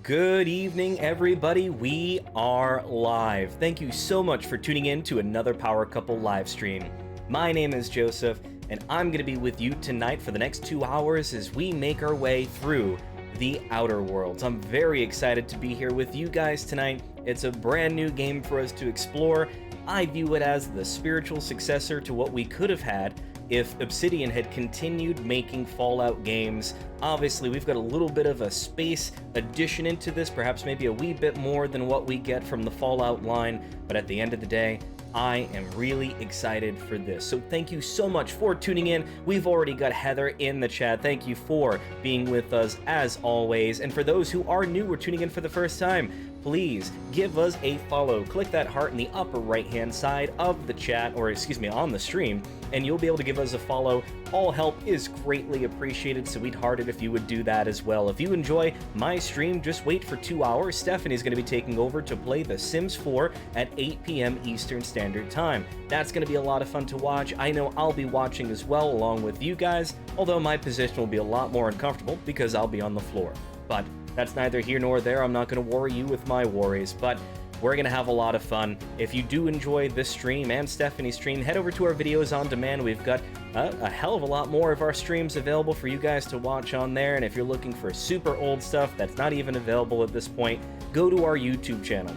Good evening, everybody. We are live. Thank you so much for tuning in to another Power Couple live stream. My name is Joseph, and I'm going to be with you tonight for the next 2 hours as we make our way through the Outer Worlds. I'm very excited to be here with you guys tonight. It's a brand new game for us to explore. I view it as the spiritual successor to what we could have had if Obsidian had continued making Fallout games. Obviously, we've got a little bit of a space addition into this, perhaps maybe a wee bit more than what we get from the Fallout line, but at the end of the day, I am really excited for this. So thank you so much for tuning in. We've already got Heather in the chat. Thank you for being with us as always. And for those who are new or tuning in for the first time, please give us a follow. Click that heart in the upper right-hand side of the chat, or excuse me, on the stream, and you'll be able to give us a follow. All help is greatly appreciated, so we'd heart it if you would do that as well. If you enjoy my stream, just wait for 2 hours. Stephanie's going to be taking over to play The Sims 4 at 8 p.m. Eastern Standard Time. That's going to be a lot of fun to watch. I know I'll be watching as well along with you guys, although my position will be a lot more uncomfortable because I'll be on the floor. But that's neither here nor there. I'm not going to worry you with my worries, but we're going to have a lot of fun. If you do enjoy this stream and Stephanie's stream, head over to our videos on demand. We've got a hell of a lot more of our streams available for you guys to watch on there. And if you're looking for super old stuff that's not even available at this point, go to our YouTube channel.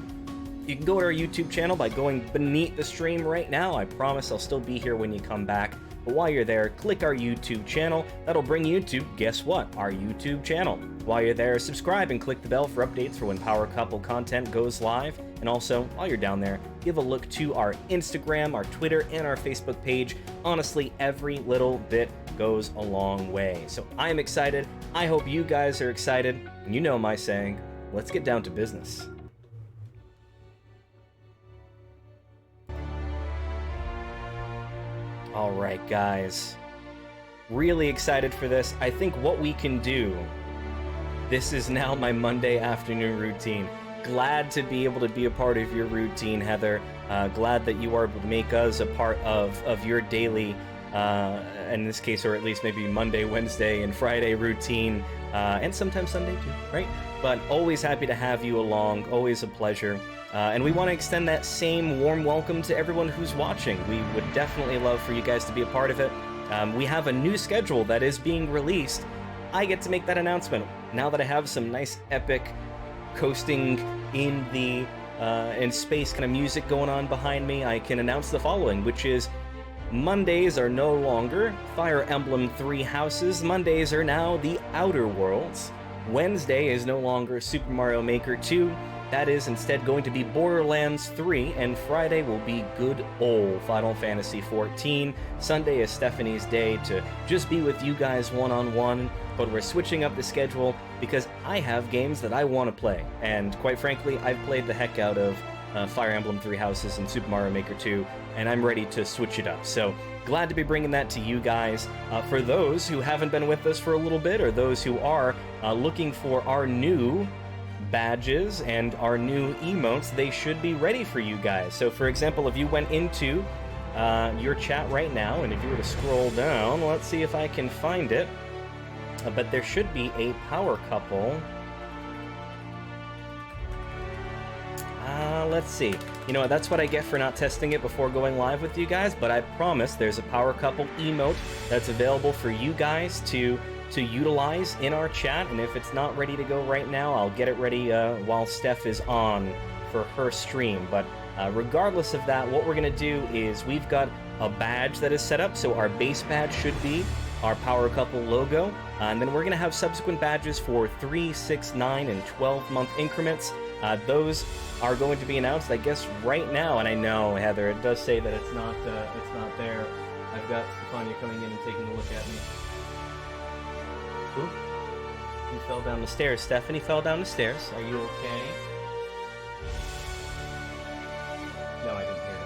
You can go to our YouTube channel by going beneath the stream right now. I promise I'll still be here when you come back. But while you're there, click our YouTube channel. That'll bring you to, guess what, our YouTube channel. While you're there, subscribe and click the bell for updates for when Power Couple content goes live. And also, while you're down there, give a look to our Instagram, our Twitter, and our Facebook page. Honestly, every little bit goes a long way. So I'm excited. I hope you guys are excited. And you know my saying, let's get down to business. All right, guys. Really excited for this. I think what we can do, this is now my Monday afternoon routine. Glad to be able to be a part of your routine, Heather. Glad that you are able to make us a part of your daily, in this case, or at least maybe Monday, Wednesday, and Friday routine, and sometimes Sunday too, right? But always happy to have you along. Always a pleasure. And we want to extend that same warm welcome to everyone who's watching. We would definitely love for you guys to be a part of it. We have a new schedule that is being released. I get to make that announcement now that I have some nice epic coasting in the in space kind of music going on behind me. I can announce the following, which is Mondays are no longer Fire Emblem 3 Houses. Mondays are now the Outer Worlds. Wednesday is no longer Super Mario Maker 2. That is instead going to be Borderlands 3, and Friday will be good old Final Fantasy 14. Sunday is Stephanie's day to just be with you guys one-on-one, but we're switching up the schedule because I have games that I want to play. And quite frankly, I've played the heck out of Fire Emblem 3 Houses and Super Mario Maker 2, and I'm ready to switch it up. So glad to be bringing that to you guys. For those who haven't been with us for a little bit, or those who are looking for our new badges and our new emotes, they should be ready for you guys. So for example, if you went into your chat right now, and if you were to scroll down, let's see if I can find it, but there should be a power couple. Let's see. You know what, that's what I get for not testing it before going live with you guys, but I promise there's a power couple emote that's available for you guys to utilize in our chat, and if it's not ready to go right now, I'll get it ready while Steph is on for her stream. But regardless of that, what we're going to do is we've got a badge that is set up, so our base badge should be our Power Couple logo, and then we're going to have subsequent badges for 3, 6, 9, and 12-month increments. Those are going to be announced, I guess, right now, and I know, Heather, it does say that it's not there. I've got Stefania coming in and taking a look at me. Oop. You fell down the stairs. Stephanie fell down the stairs. Are you okay? No, I didn't hear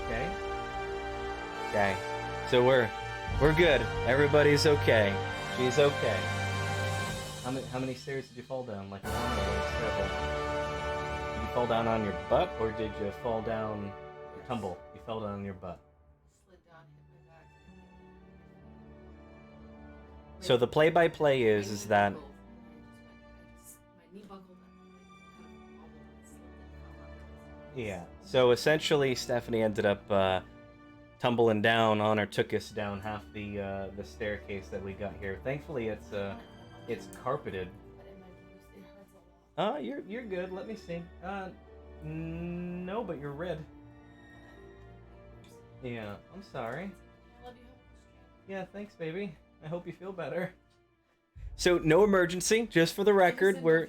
that. Okay? Okay. So we're good. Everybody's okay. She's okay. How many stairs did you fall down? Like one or several? Did you fall down on your butt, or did you fall down, tumble? You fell down on your butt. So the play-by-play is that Yeah. So essentially, Stephanie ended up tumbling down on her, took us down half the staircase that we got here. Thankfully, it's carpeted. You're good. Let me see. No, but you're red. Yeah, I'm sorry. Yeah, thanks, baby. I hope you feel better. So no emergency, just for the record. We're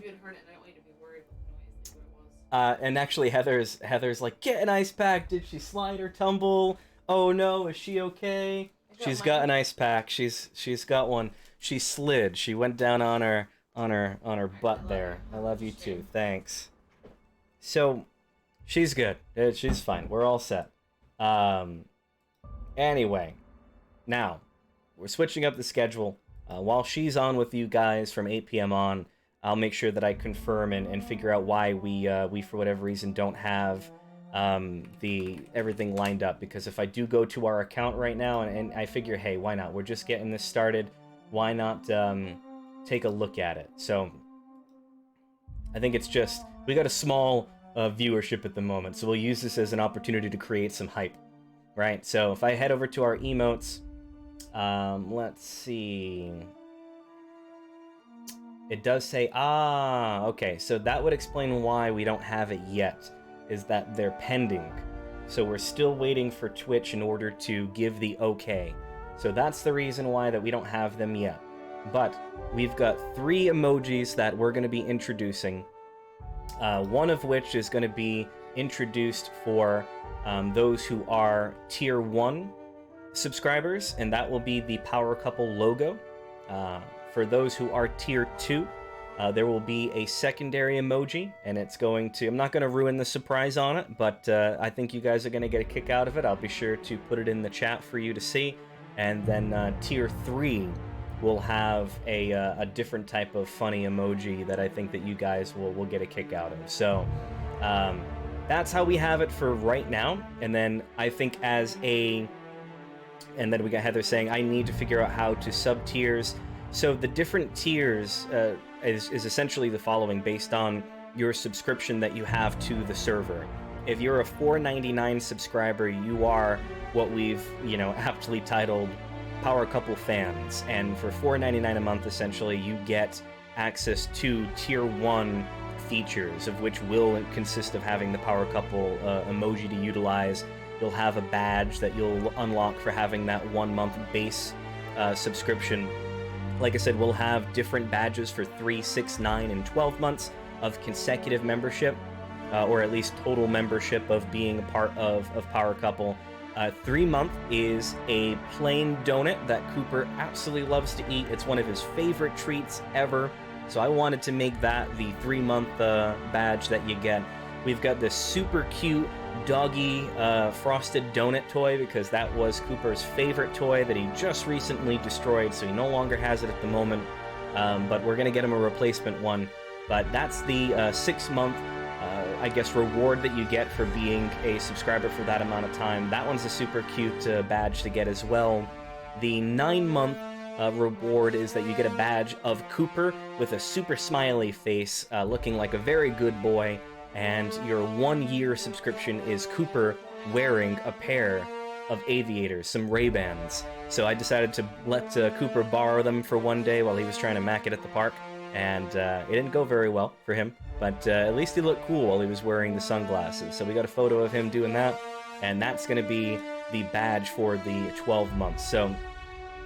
and actually Heather's like, get an ice pack. Did she slide or tumble? Oh no, is she okay? She's got an ice pack. She's got one. She slid. She went down on her butt there. I love you too. Thanks. So she's good. She's fine. We're all set. Anyway, now we're switching up the schedule. While she's on with you guys from 8 p.m. on, I'll make sure that I confirm and figure out why we for whatever reason don't have the everything lined up. Because if I do go to our account right now and I figure, hey, why not? We're just getting this started. Why not take a look at it? So I think it's just we got a small viewership at the moment, so we'll use this as an opportunity to create some hype, right? So if I head over to our emotes, let's see. It does say, okay, so that would explain why we don't have it yet, is that they're pending. So we're still waiting for Twitch in order to give the okay. So that's the reason why that we don't have them yet. But we've got 3 emojis that we're going to be introducing. One of which is going to be introduced for those who are Tier 1 subscribers, and that will be the Power Couple logo. For those who are Tier 2, there will be a secondary emoji, and it's going to... I'm not going to ruin the surprise on it, but I think you guys are going to get a kick out of it. I'll be sure to put it in the chat for you to see. And then Tier 3 will have a different type of funny emoji that I think that you guys will get a kick out of. So that's how we have it for right now. And then I think as a... And then we got Heather saying, I need to figure out how to sub-tiers. So the different tiers is essentially the following based on your subscription that you have to the server. If you're a $4.99 subscriber, you are what we've, aptly titled Power Couple fans. And for $4.99 a month, essentially, you get access to Tier 1 features, of which will consist of having the Power Couple emoji to utilize. You'll have a badge that you'll unlock for having that 1 month base subscription. Like I said, we'll have different badges for 3, 6, 9, and 12 months of consecutive membership, or at least total membership of being a part of Power Couple. 3 month is a plain donut that Cooper absolutely loves to eat. It's one of his favorite treats ever. So I wanted to make that the 3 month badge that you get. We've got this super cute doggy frosted donut toy because that was Cooper's favorite toy that he just recently destroyed, so he no longer has it at the moment, but we're gonna get him a replacement one. But that's the 6 month I guess reward that you get for being a subscriber for that amount of time. That one's a super cute badge to get as well. The 9 month reward is that you get a badge of Cooper with a super smiley face, looking like a very good boy. And your 1 year subscription is Cooper wearing a pair of aviators, some Ray-Bans. So I decided to let Cooper borrow them for one day while he was trying to mack it at the park. And it didn't go very well for him, but at least he looked cool while he was wearing the sunglasses. So we got a photo of him doing that, and that's going to be the badge for the 12 months. So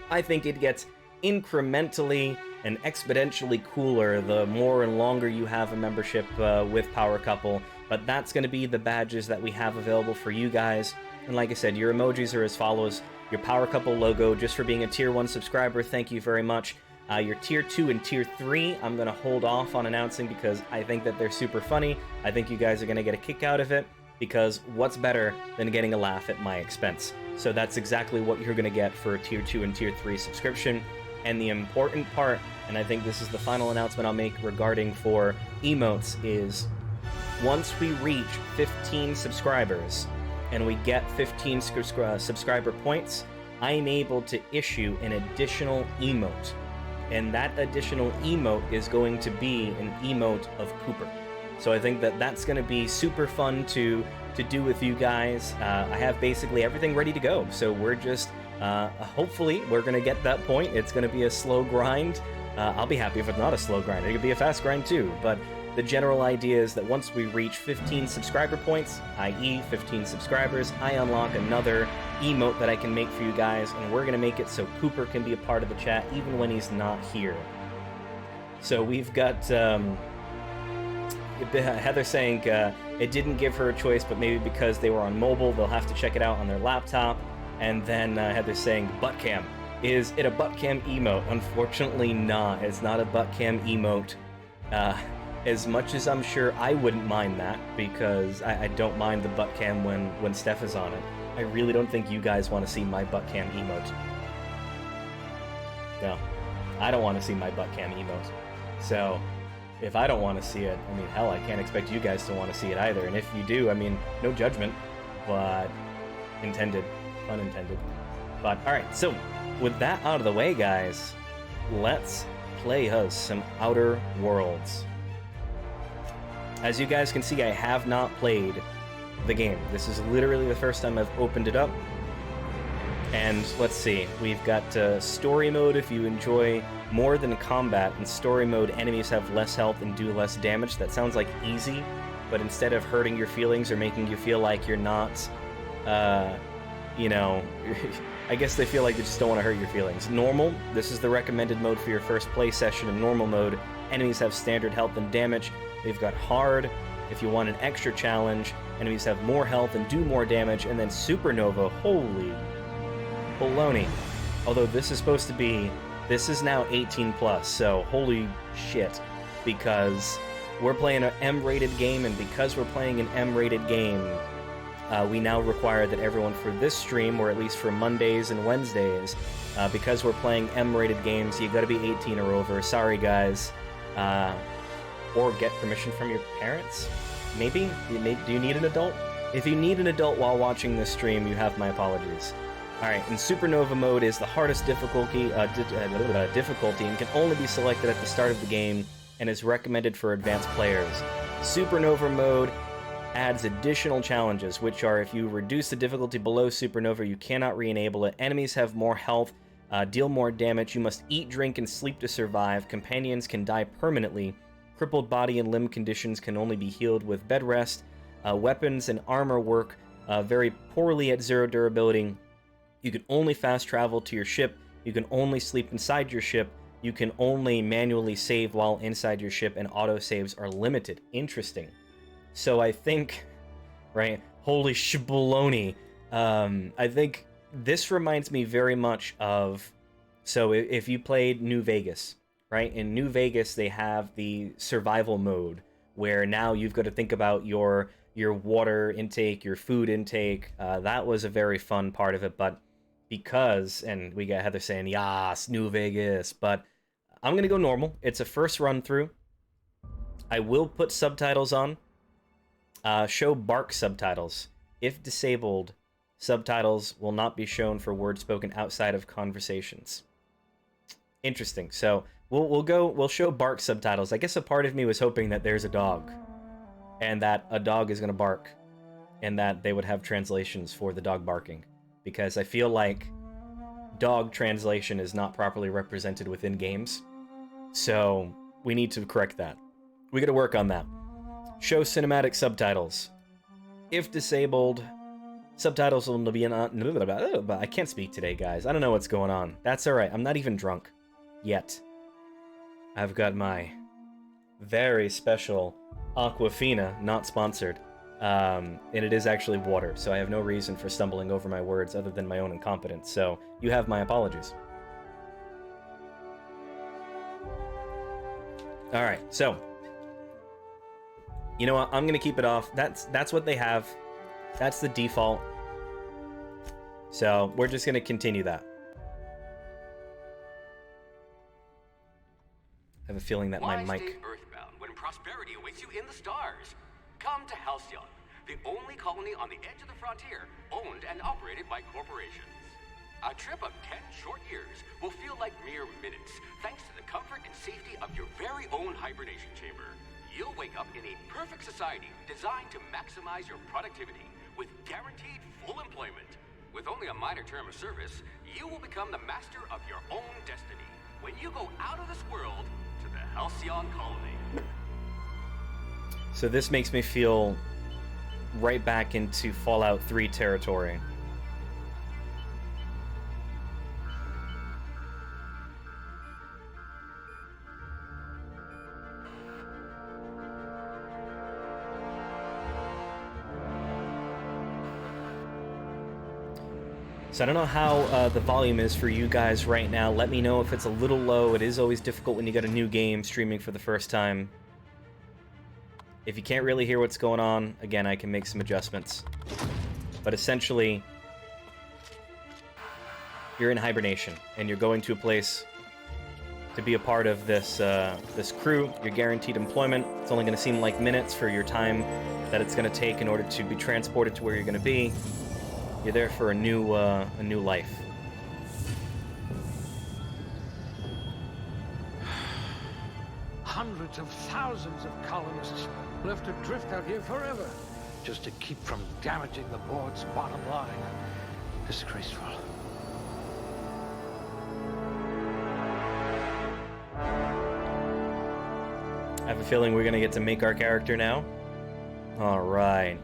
I think it gets incrementally and exponentially cooler the more and longer you have a membership with Power Couple, but that's going to be the badges that we have available for you guys. And like I said, your emojis are as follows. Your Power Couple logo, just for being a Tier 1 subscriber, thank you very much. Your Tier 2 and Tier 3, I'm going to hold off on announcing because I think that they're super funny. I think you guys are going to get a kick out of it, because what's better than getting a laugh at my expense? So that's exactly what you're going to get for a Tier 2 and Tier 3 subscription. And the important part, and I think this is the final announcement I'll make regarding for emotes, is once we reach 15 subscribers and we get 15 subscriber points, I'm able to issue an additional emote. And that additional emote is going to be an emote of Cooper. So I think that that's going to be super fun to do with you guys. I have basically everything ready to go, so we're just hopefully we're going to get that point. It's going to be a slow grind. I'll be happy if it's not a slow grind. It could be a fast grind too, but the general idea is that once we reach 15 subscriber points, i.e. 15 subscribers, I unlock another emote that I can make for you guys, and we're going to make it so Cooper can be a part of the chat even when he's not here. So we've got Heather saying it didn't give her a choice, but maybe because they were on mobile, they'll have to check it out on their laptop. And then Heather saying butt cam. Is it a butt cam emote? Unfortunately not. It's not a butt cam emote. As much as I'm sure I wouldn't mind that, because I don't mind the butt cam when Steph is on it. I really don't think you guys want to see my butt cam emote. No, I don't want to see my butt cam emote. So, if I don't want to see it, I mean, hell, I can't expect you guys to want to see it either. And if you do, I mean, no judgment, but intended, unintended. But, alright, so, with that out of the way, guys, let's play us some Outer Worlds. As you guys can see, I have not played the game. This is literally the first time I've opened it up. And let's see, we've got story mode. If you enjoy more than combat, in story mode, enemies have less health and do less damage. That sounds like easy, but instead of hurting your feelings or making you feel like you're not, you know, I guess they feel like they just don't want to hurt your feelings. Normal, this is the recommended mode for your first play session. In normal mode, enemies have standard health and damage. We've got hard, if you want an extra challenge, enemies have more health and do more damage, and then supernova, holy baloney. Although this is supposed to be, this is now 18 plus, so holy shit, because we're playing an M-rated game, and because we're playing an M-rated game, we now require that everyone for this stream, or at least for Mondays and Wednesdays, because we're playing M-rated games, you gotta be 18 or over. Sorry, guys. Or get permission from your parents? Maybe? Do you need an adult? If you need an adult while watching this stream, you have my apologies. Alright, and Supernova mode is the hardest difficulty and can only be selected at the start of the game and is recommended for advanced players. Supernova mode adds additional challenges, which are if you reduce the difficulty below Supernova, you cannot re-enable it. Enemies have more health, deal more damage, you must eat, drink, and sleep to survive. Companions can die permanently. Crippled body and limb conditions can only be healed with bed rest. Weapons and armor work very poorly at zero durability. You can only fast travel to your ship. You can only sleep inside your ship. You can only manually save while inside your ship, and autosaves are limited. Interesting. So I think, right, holy shabaloney. I think this reminds me very much of, so if you played New Vegas, right? In New Vegas, they have the survival mode, where now you've got to think about your water intake, your food intake. That was a very fun part of it, but because, and we got Heather saying, yas, New Vegas, but I'm going to go normal. It's a first run through. I will put subtitles on. Show bark subtitles. If disabled, subtitles will not be shown for words spoken outside of conversations. Interesting. So we'll show bark subtitles. I guess a part of me was hoping that there's a dog, and that a dog is going to bark, and that they would have translations for the dog barking, because I feel like dog translation is not properly represented within games. So we need to correct that. We got to work on that. Show cinematic subtitles. If disabled, subtitles will be but I can't speak today, guys. I don't know what's going on. That's alright. I'm not even drunk. Yet. I've got my very special Aquafina, not sponsored. And it is actually water, so I have no reason for stumbling over my words other than my own incompetence. So, you have my apologies. Alright, so you know what? I'm gonna keep it off. That's what they have. That's the default. So we're just gonna continue that. I have a feeling that my mic. Stay earthbound when prosperity awaits you in the stars? Come to Halcyon, the only colony on the edge of the frontier, owned and operated by corporations. A trip of 10 short years will feel like mere minutes, thanks to the comfort and safety of your very own hibernation chamber. You'll wake up in a perfect society designed to maximize your productivity with guaranteed full employment. With only a minor term of service, you will become the master of your own destiny when you go out of this world to the Halcyon colony. So this makes me feel right back into Fallout 3 territory. So I don't know how the volume is for you guys right now. Let me know if it's a little low. It is always difficult when you get a new game streaming for the first time. If you can't really hear what's going on, again, I can make some adjustments. But essentially, you're in hibernation, and you're going to a place to be a part of this this crew. You're guaranteed employment. It's only going to seem like minutes for your time that it's going to take in order to be transported to where you're going to be. You're there for a new life. Hundreds of thousands of colonists left adrift out here forever, just to keep from damaging the board's bottom line. Disgraceful. I have a feeling we're gonna get to make our character now. All right.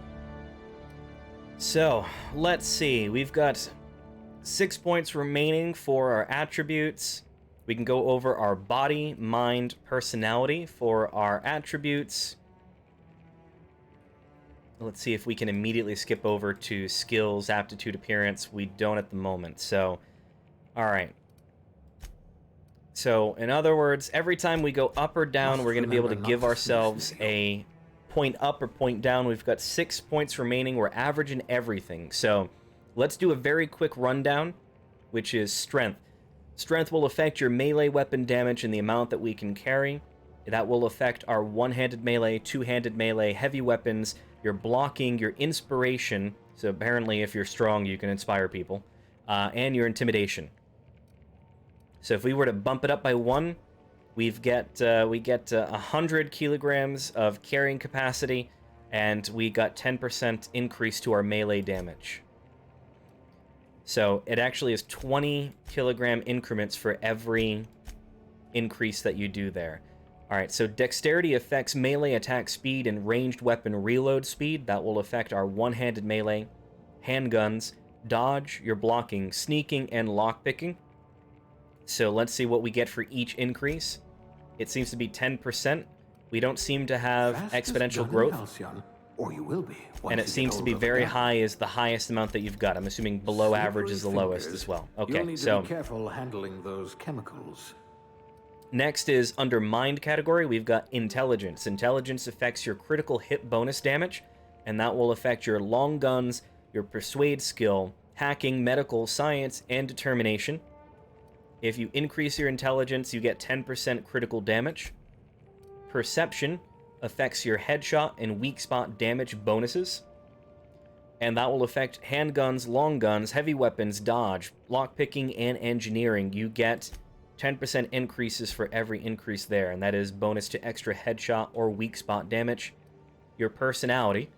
So, let's see. We've got 6 points remaining for our attributes. We can go over our body, mind, personality for our attributes. Let's see if we can immediately skip over to skills, aptitude, appearance. We don't at the moment. So, all right. So, in other words, every time we go up or down, we're going to be able to give ourselves a point up or point down. We've got 6 points remaining. We're averaging everything. So let's do a very quick rundown, which is strength. Strength will affect your melee weapon damage and the amount that we can carry. That will affect our one-handed melee, two-handed melee, heavy weapons, your blocking, your inspiration. So apparently if you're strong, you can inspire people. And your intimidation. So if we were to bump it up by 1, we get 100 kilograms of carrying capacity, and we got 10% increase to our melee damage. So it actually is 20 kilogram increments for every increase that you do there. All right, so dexterity affects melee attack speed and ranged weapon reload speed. That will affect our one-handed melee, handguns, dodge, your blocking, sneaking, and lockpicking. So let's see what we get for each increase. It seems to be 10%. We don't seem to have exponential growth. Halcyon, or you will be. And it seems to be very high is the highest amount that you've got. I'm assuming below average is the lowest as well. Okay, You'll need so to be careful handling those chemicals. next is under mind category, we've got intelligence. Intelligence affects your critical hit bonus damage, and that will affect your long guns, your persuade skill, hacking, medical, science, and determination. If you increase your intelligence, you get 10% critical damage. Perception affects your headshot and weak spot damage bonuses. And that will affect handguns, long guns, heavy weapons, dodge, lockpicking, and engineering. You get 10% increases for every increase there, and that is bonus to extra headshot or weak spot damage. Your personality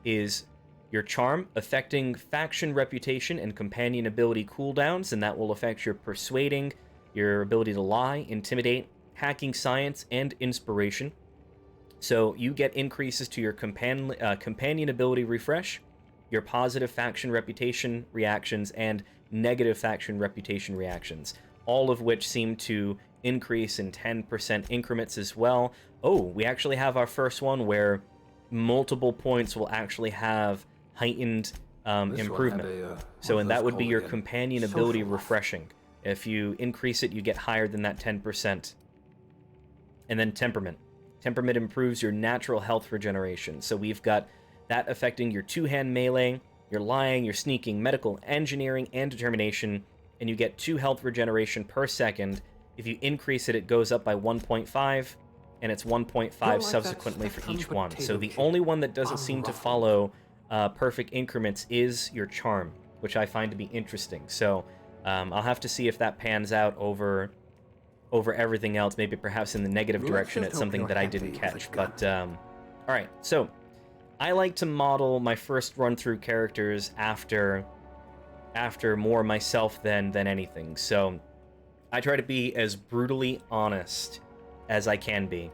is your charm, affecting faction reputation and companion ability cooldowns, and that will affect your persuading, your ability to lie, intimidate, hacking, science, and inspiration. So you get increases to your companion ability refresh, your positive faction reputation reactions, and negative faction reputation reactions, all of which seem to increase in 10% increments as well. Oh, we actually have our first one where multiple points will actually have heightened improvement. And that would be your companion ability refreshing. If you increase it, you get higher than that 10%. And then temperament. Temperament improves your natural health regeneration. So we've got that affecting your two-hand melee, your lying, your sneaking, medical, engineering, and determination, and you get 2 health regeneration per second. If you increase it, it goes up by 1.5, and it's 1.5 subsequently for each one. So the only one that doesn't seem to follow perfect increments is your charm, which I find to be interesting. So I'll have to see if that pans out over over everything else, maybe perhaps in the negative Let's direction. just It's hope something you're that I happy didn't with catch. a gun. But, alright, so I like to model my first run-through characters after more myself than anything. So I try to be as brutally honest as I can be.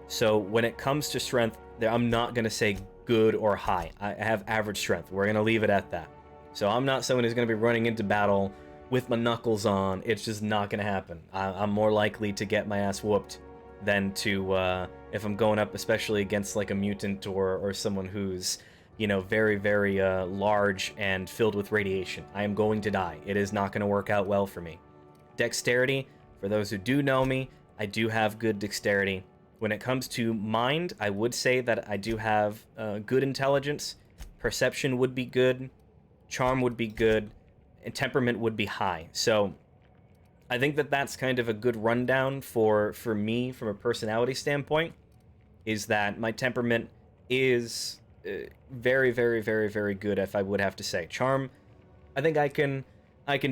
So when it comes to strength, I'm not going to say good or high. I have average strength. We're going to leave it at that. So I'm not someone who's going to be running into battle with my knuckles on. It's just not going to happen. I'm more likely to get my ass whooped than to, if I'm going up, especially against like a mutant or someone who's, you know, very, very large and filled with radiation. I am going to die. It is not going to work out well for me. Dexterity, for those who do know me, I do have good dexterity. When it comes to mind, I would say that I do have good intelligence. Perception would be good. Charm would be good. And temperament would be high. So I think that that's kind of a good rundown for me from a personality standpoint, is that my temperament is very, very, very, very good, if I would have to say. Charm, I think I can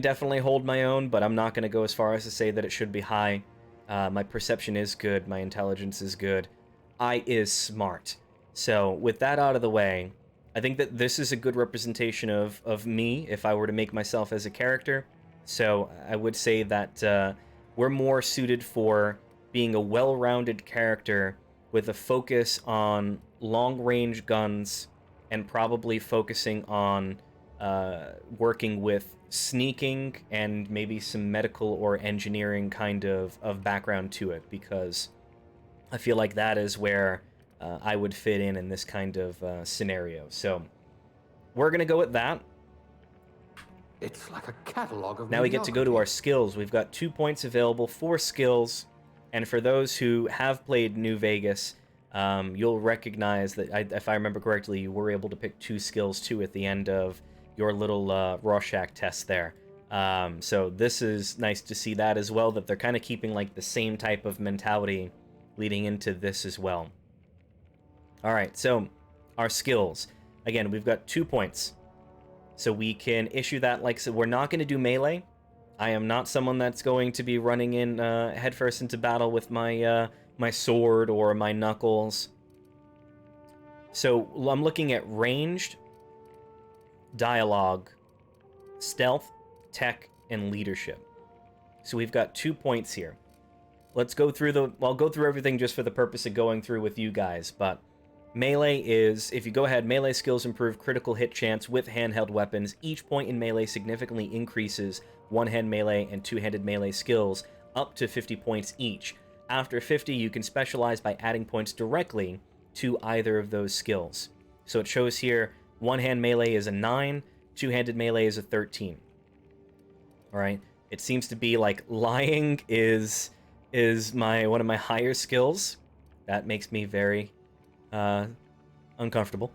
definitely hold my own, but I'm not going to go as far as to say that it should be high. My perception is good. My intelligence is good. I is smart. So with that out of the way, I think that this is a good representation of me if I were to make myself as a character. So I would say that we're more suited for being a well-rounded character with a focus on long-range guns and probably focusing on working with sneaking and maybe some medical or engineering kind of background to it, because I feel like that is where I would fit in this kind of scenario. So we're going to go with that. It's like a catalog of Now we get to go to our mediocrity. skills. We've got 2 points available for skills, and for those who have played New Vegas, you'll recognize that, if I remember correctly, you were able to pick 2 skills too at the end of your little Rorschach test there. So this is nice to see that as well, that they're kind of keeping like the same type of mentality leading into this as well. All right, so our skills. Again, we've got 2 points. So we can issue that, like, so we're not going to do melee. I am not someone that's going to be running in headfirst into battle with my my sword or my knuckles. So I'm looking at ranged, dialogue, stealth, tech, and leadership. So we've got 2 points here. Let's go through I'll go through everything just for the purpose of going through with you guys, but melee is, if you go ahead, melee skills improve critical hit chance with handheld weapons. Each point in melee significantly increases one-hand melee and two-handed melee skills up to 50 points each. After 50, you can specialize by adding points directly to either of those skills. So it shows here, one-hand melee is a 9, two-handed melee is a 13. All right, it seems to be like lying is one of my higher skills. That makes me very uncomfortable,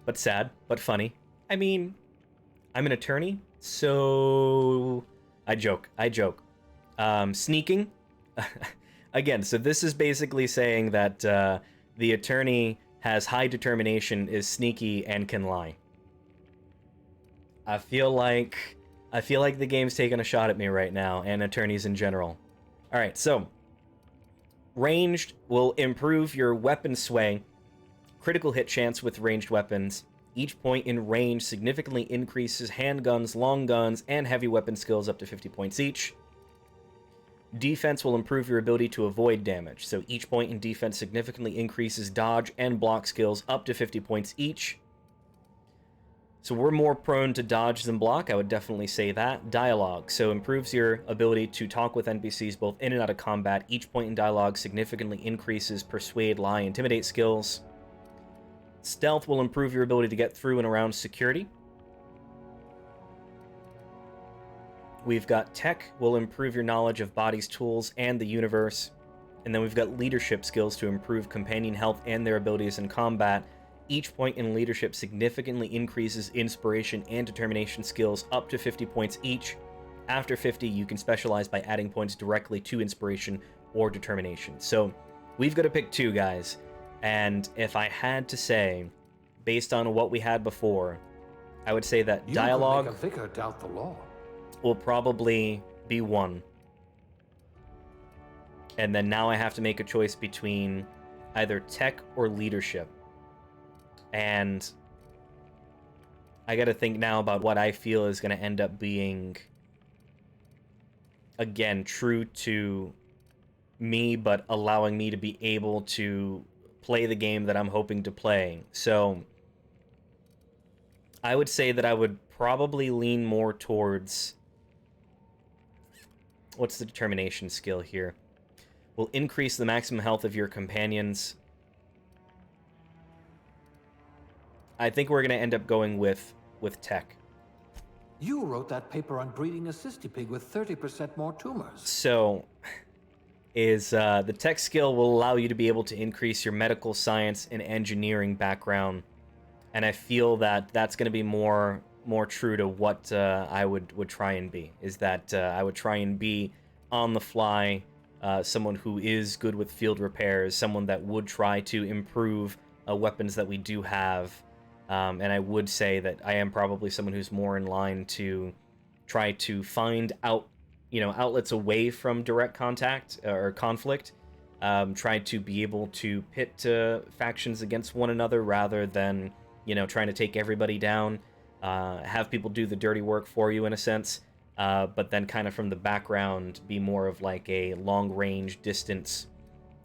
but sad, but funny. I mean, I'm an attorney, so I joke. Sneaking, again, so this is basically saying that the attorney has high determination, is sneaky, and can lie. I feel like the game's taking a shot at me right now, and attorneys in general. All right, so ranged will improve your weapon sway, critical hit chance with ranged weapons. Each point in range significantly increases handguns, long guns, and heavy weapon skills up to 50 points each. Defense will improve your ability to avoid damage, so each point in defense significantly increases dodge and block skills up to 50 points each. So we're more prone to dodge than block, I would definitely say that. Dialogue, so improves your ability to talk with NPCs both in and out of combat. Each point in dialogue significantly increases persuade, lie, intimidate skills. Stealth will improve your ability to get through and around security. We've got tech, will improve your knowledge of bodies, tools, and the universe. And then we've got leadership skills to improve companion health and their abilities in combat. Each point in leadership significantly increases inspiration and determination skills up to 50 points each. After 50, you can specialize by adding points directly to inspiration or determination. So we've got to pick 2, guys. And if I had to say, based on what we had before, I would say that dialogue You can make a vicar doubt the law. will probably be 1. And then now I have to make a choice between either tech or leadership. And I got to think now about what I feel is going to end up being, again, true to me, but allowing me to be able to play the game that I'm hoping to play. So I would say that I would probably lean more towards... What's the determination skill here? Will increase the maximum health of your companions. I think we're going to end up going with tech. You wrote that paper on breeding a cystipig with 30% more tumors. So, the tech skill will allow you to be able to increase your medical science and engineering background, and I feel that that's going to be more true to what I would try and be. Is that I would try and be on the fly, someone who is good with field repairs, someone that would try to improve weapons that we do have. And I would say that I am probably someone who's more in line to try to find outlets away from direct contact or conflict. Try to be able to pit factions against one another rather than, trying to take everybody down. Have people do the dirty work for you in a sense, but then kind of from the background be more of like a long-range distance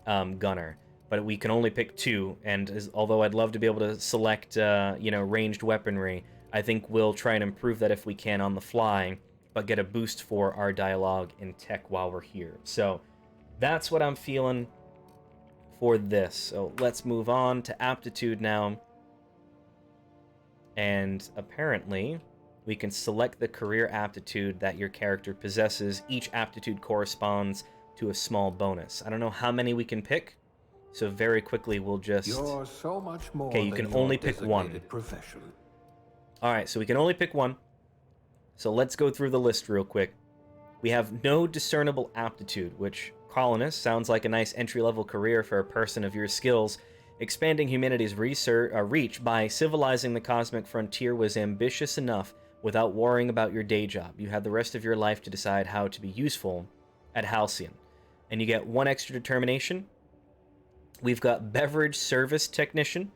gunner. But we can only pick two, and although I'd love to be able to select, ranged weaponry, I think we'll try and improve that if we can on the fly, but get a boost for our dialogue and tech while we're here. So that's what I'm feeling for this. So let's move on to aptitude now. And apparently, we can select the career aptitude that your character possesses. Each aptitude corresponds to a small bonus. I don't know how many we can pick. So very quickly, we'll just... You're so much more okay, you can only pick one. Profession. All right, so we can only pick one. So let's go through the list real quick. We have no discernible aptitude, which, colonist, sounds like a nice entry-level career for a person of your skills. Expanding humanity's reach by civilizing the cosmic frontier was ambitious enough without worrying about your day job. You had the rest of your life to decide how to be useful at Halcyon. And you get one extra determination. We've got Beverage Service Technician,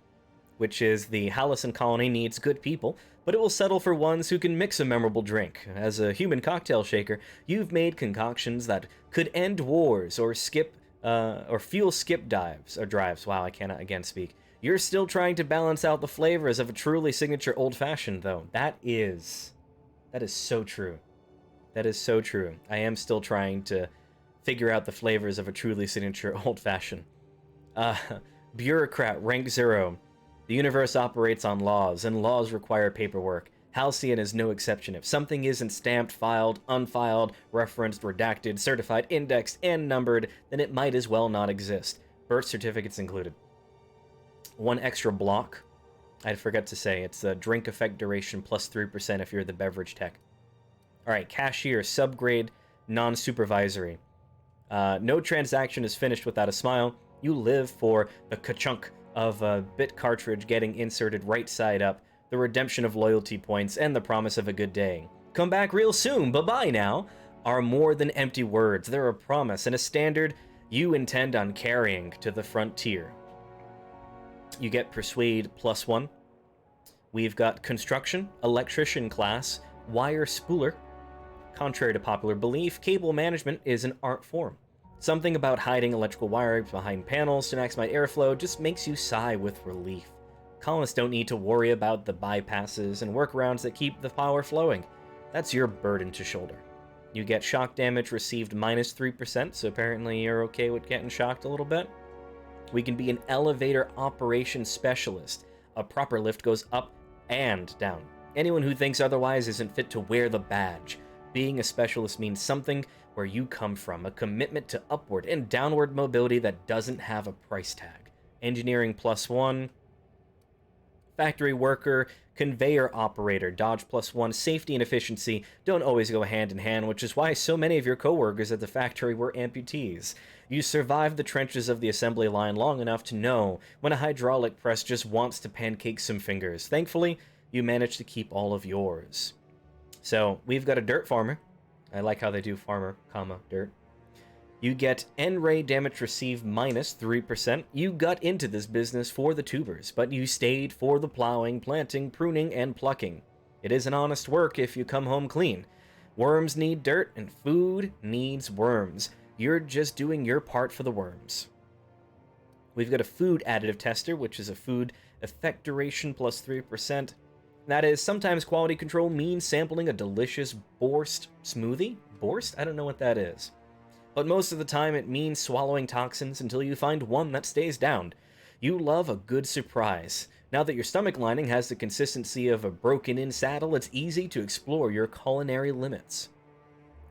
which is the Hallison colony needs good people, but it will settle for ones who can mix a memorable drink. As a human cocktail shaker, you've made concoctions that could end wars or fuel skip drives. Wow, I cannot again speak. You're still trying to balance out the flavors of a truly signature old-fashioned, though. That is so true. That is so true. I am still trying to figure out the flavors of a truly signature old-fashioned. Bureaucrat, rank 0. The universe operates on laws, and laws require paperwork. Halcyon is no exception. If something isn't stamped, filed, unfiled, referenced, redacted, certified, indexed, and numbered, then it might as well not exist. Birth certificates included. One extra block. I forgot to say, it's a drink effect duration plus 3% if you're the beverage tech. Alright, cashier, subgrade, non-supervisory. No transaction is finished without a smile. You live for the ka-chunk of a bit cartridge getting inserted right side up, the redemption of loyalty points, and the promise of a good day. Come back real soon, bye-bye now, are more than empty words. They're a promise and a standard you intend on carrying to the frontier. You get Persuade +1. We've got Construction, Electrician class, Wire Spooler. Contrary to popular belief, cable management is an art form. Something about hiding electrical wires behind panels to maximize airflow just makes you sigh with relief. Colonists don't need to worry about the bypasses and workarounds that keep the power flowing. That's your burden to shoulder. You get shock damage received -3%, so apparently you're okay with getting shocked a little bit. We can be an elevator operations specialist. A proper lift goes up and down. Anyone who thinks otherwise isn't fit to wear the badge. Being a specialist means something where you come from, a commitment to upward and downward mobility that doesn't have a price tag. Engineering +1. Factory worker, conveyor operator, dodge +1. Safety and efficiency don't always go hand in hand, which is why so many of your coworkers at the factory were amputees. You survived the trenches of the assembly line long enough to know when a hydraulic press just wants to pancake some fingers. Thankfully, you managed to keep all of yours. So, we've got a dirt farmer. I like how they do farmer, comma, dirt. You get N-ray damage received minus 3%. You got into this business for the tubers, but you stayed for the plowing, planting, pruning, and plucking. It is an honest work if you come home clean. Worms need dirt, and food needs worms. You're just doing your part for the worms. We've got a food additive tester, which is a food effect duration plus 3%. That is, sometimes quality control means sampling a delicious borscht smoothie. Borscht? I don't know what that is. But most of the time it means swallowing toxins until you find one that stays down. You love a good surprise. Now that your stomach lining has the consistency of a broken-in saddle, it's easy to explore your culinary limits.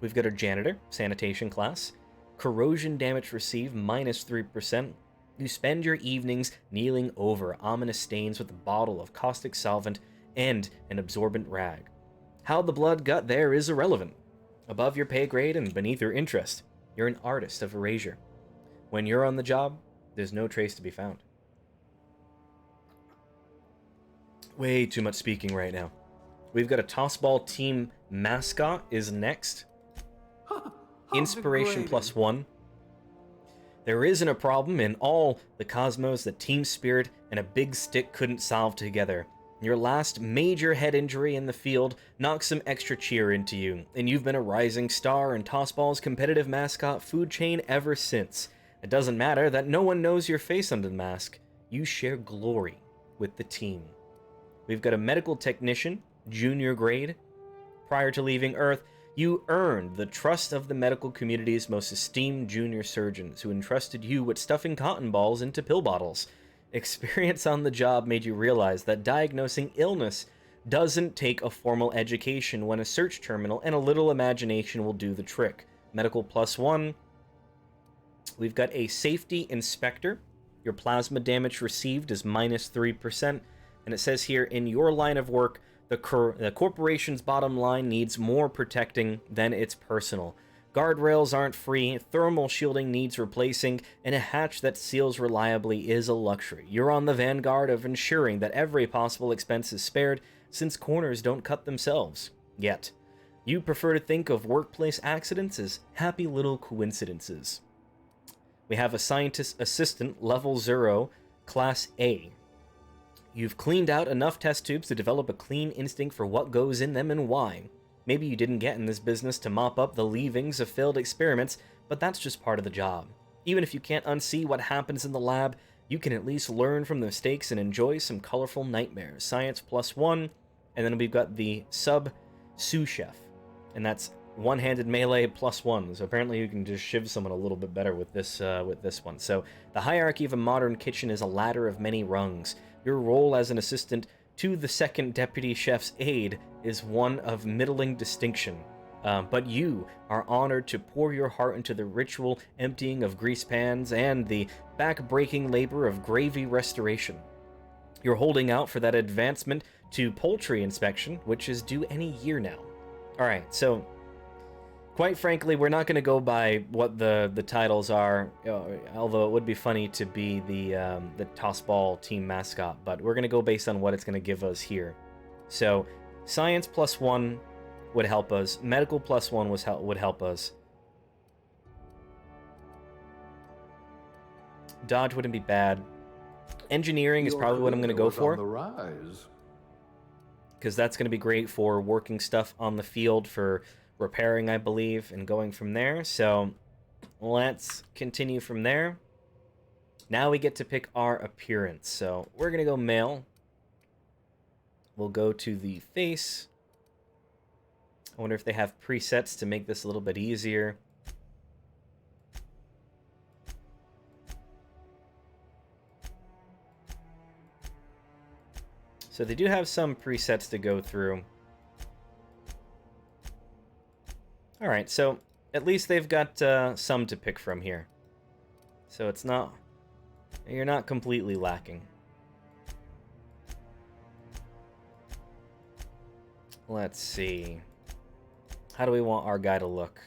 We've got our janitor, sanitation class. Corrosion damage received minus 3%. You spend your evenings kneeling over ominous stains with a bottle of caustic solvent and an absorbent rag. How the blood got there is irrelevant. Above your pay grade and beneath your interest, you're an artist of erasure. When you're on the job, there's no trace to be found. Way too much speaking right now. We've got a tossball team mascot is next. Inspiration plus 1. There isn't a problem in all the cosmos that team spirit and a big stick couldn't solve together. Your last major head injury in the field knocked some extra cheer into you, and you've been a rising star in Tossball's competitive mascot food chain ever since. It doesn't matter that no one knows your face under the mask. You share glory with the team. We've got a medical technician, junior grade. Prior to leaving Earth, you earned the trust of the medical community's most esteemed junior surgeons who entrusted you with stuffing cotton balls into pill bottles. Experience on the job made you realize that diagnosing illness doesn't take a formal education when a search terminal and a little imagination will do the trick. Medical plus 1. We've got a safety inspector. Your plasma damage received is minus 3%. And it says here, in your line of work, the corporation's bottom line needs more protecting than its personal. Guardrails aren't free, thermal shielding needs replacing, and a hatch that seals reliably is a luxury. You're on the vanguard of ensuring that every possible expense is spared, since corners don't cut themselves. Yet, you prefer to think of workplace accidents as happy little coincidences. We have a scientist assistant, level 0, class A. You've cleaned out enough test tubes to develop a clean instinct for what goes in them and why. Maybe you didn't get in this business to mop up the leavings of failed experiments, but that's just part of the job. Even if you can't unsee what happens in the lab, you can at least learn from the mistakes and enjoy some colorful nightmares. Science plus 1, and then we've got the sous chef, and that's one-handed melee plus 1. So apparently you can just shiv someone a little bit better with this one. So the hierarchy of a modern kitchen is a ladder of many rungs. Your role as an assistant to the second deputy chef's aide is one of middling distinction, but you are honored to pour your heart into the ritual emptying of grease pans and the back-breaking labor of gravy restoration. You're holding out for that advancement to poultry inspection, which is due any year now. Alright, so quite frankly, we're not going to go by what the titles are, although it would be funny to be the tossball team mascot, but we're going to go based on what it's going to give us here. So, science plus 1 would help us. Medical plus 1 would help us. Dodge wouldn't be bad. Engineering is probably what I'm going to go for, because that's going to be great for working stuff on the field, for repairing, I believe, and going from there. So let's continue from there. Now we get to pick our appearance. So we're going to go male. We'll go to the face. I wonder if they have presets to make this a little bit easier. So they do have some presets to go through. Alright, so at least they've got some to pick from here. So it's not... You're not completely lacking. Let's see. How do we want our guy to look?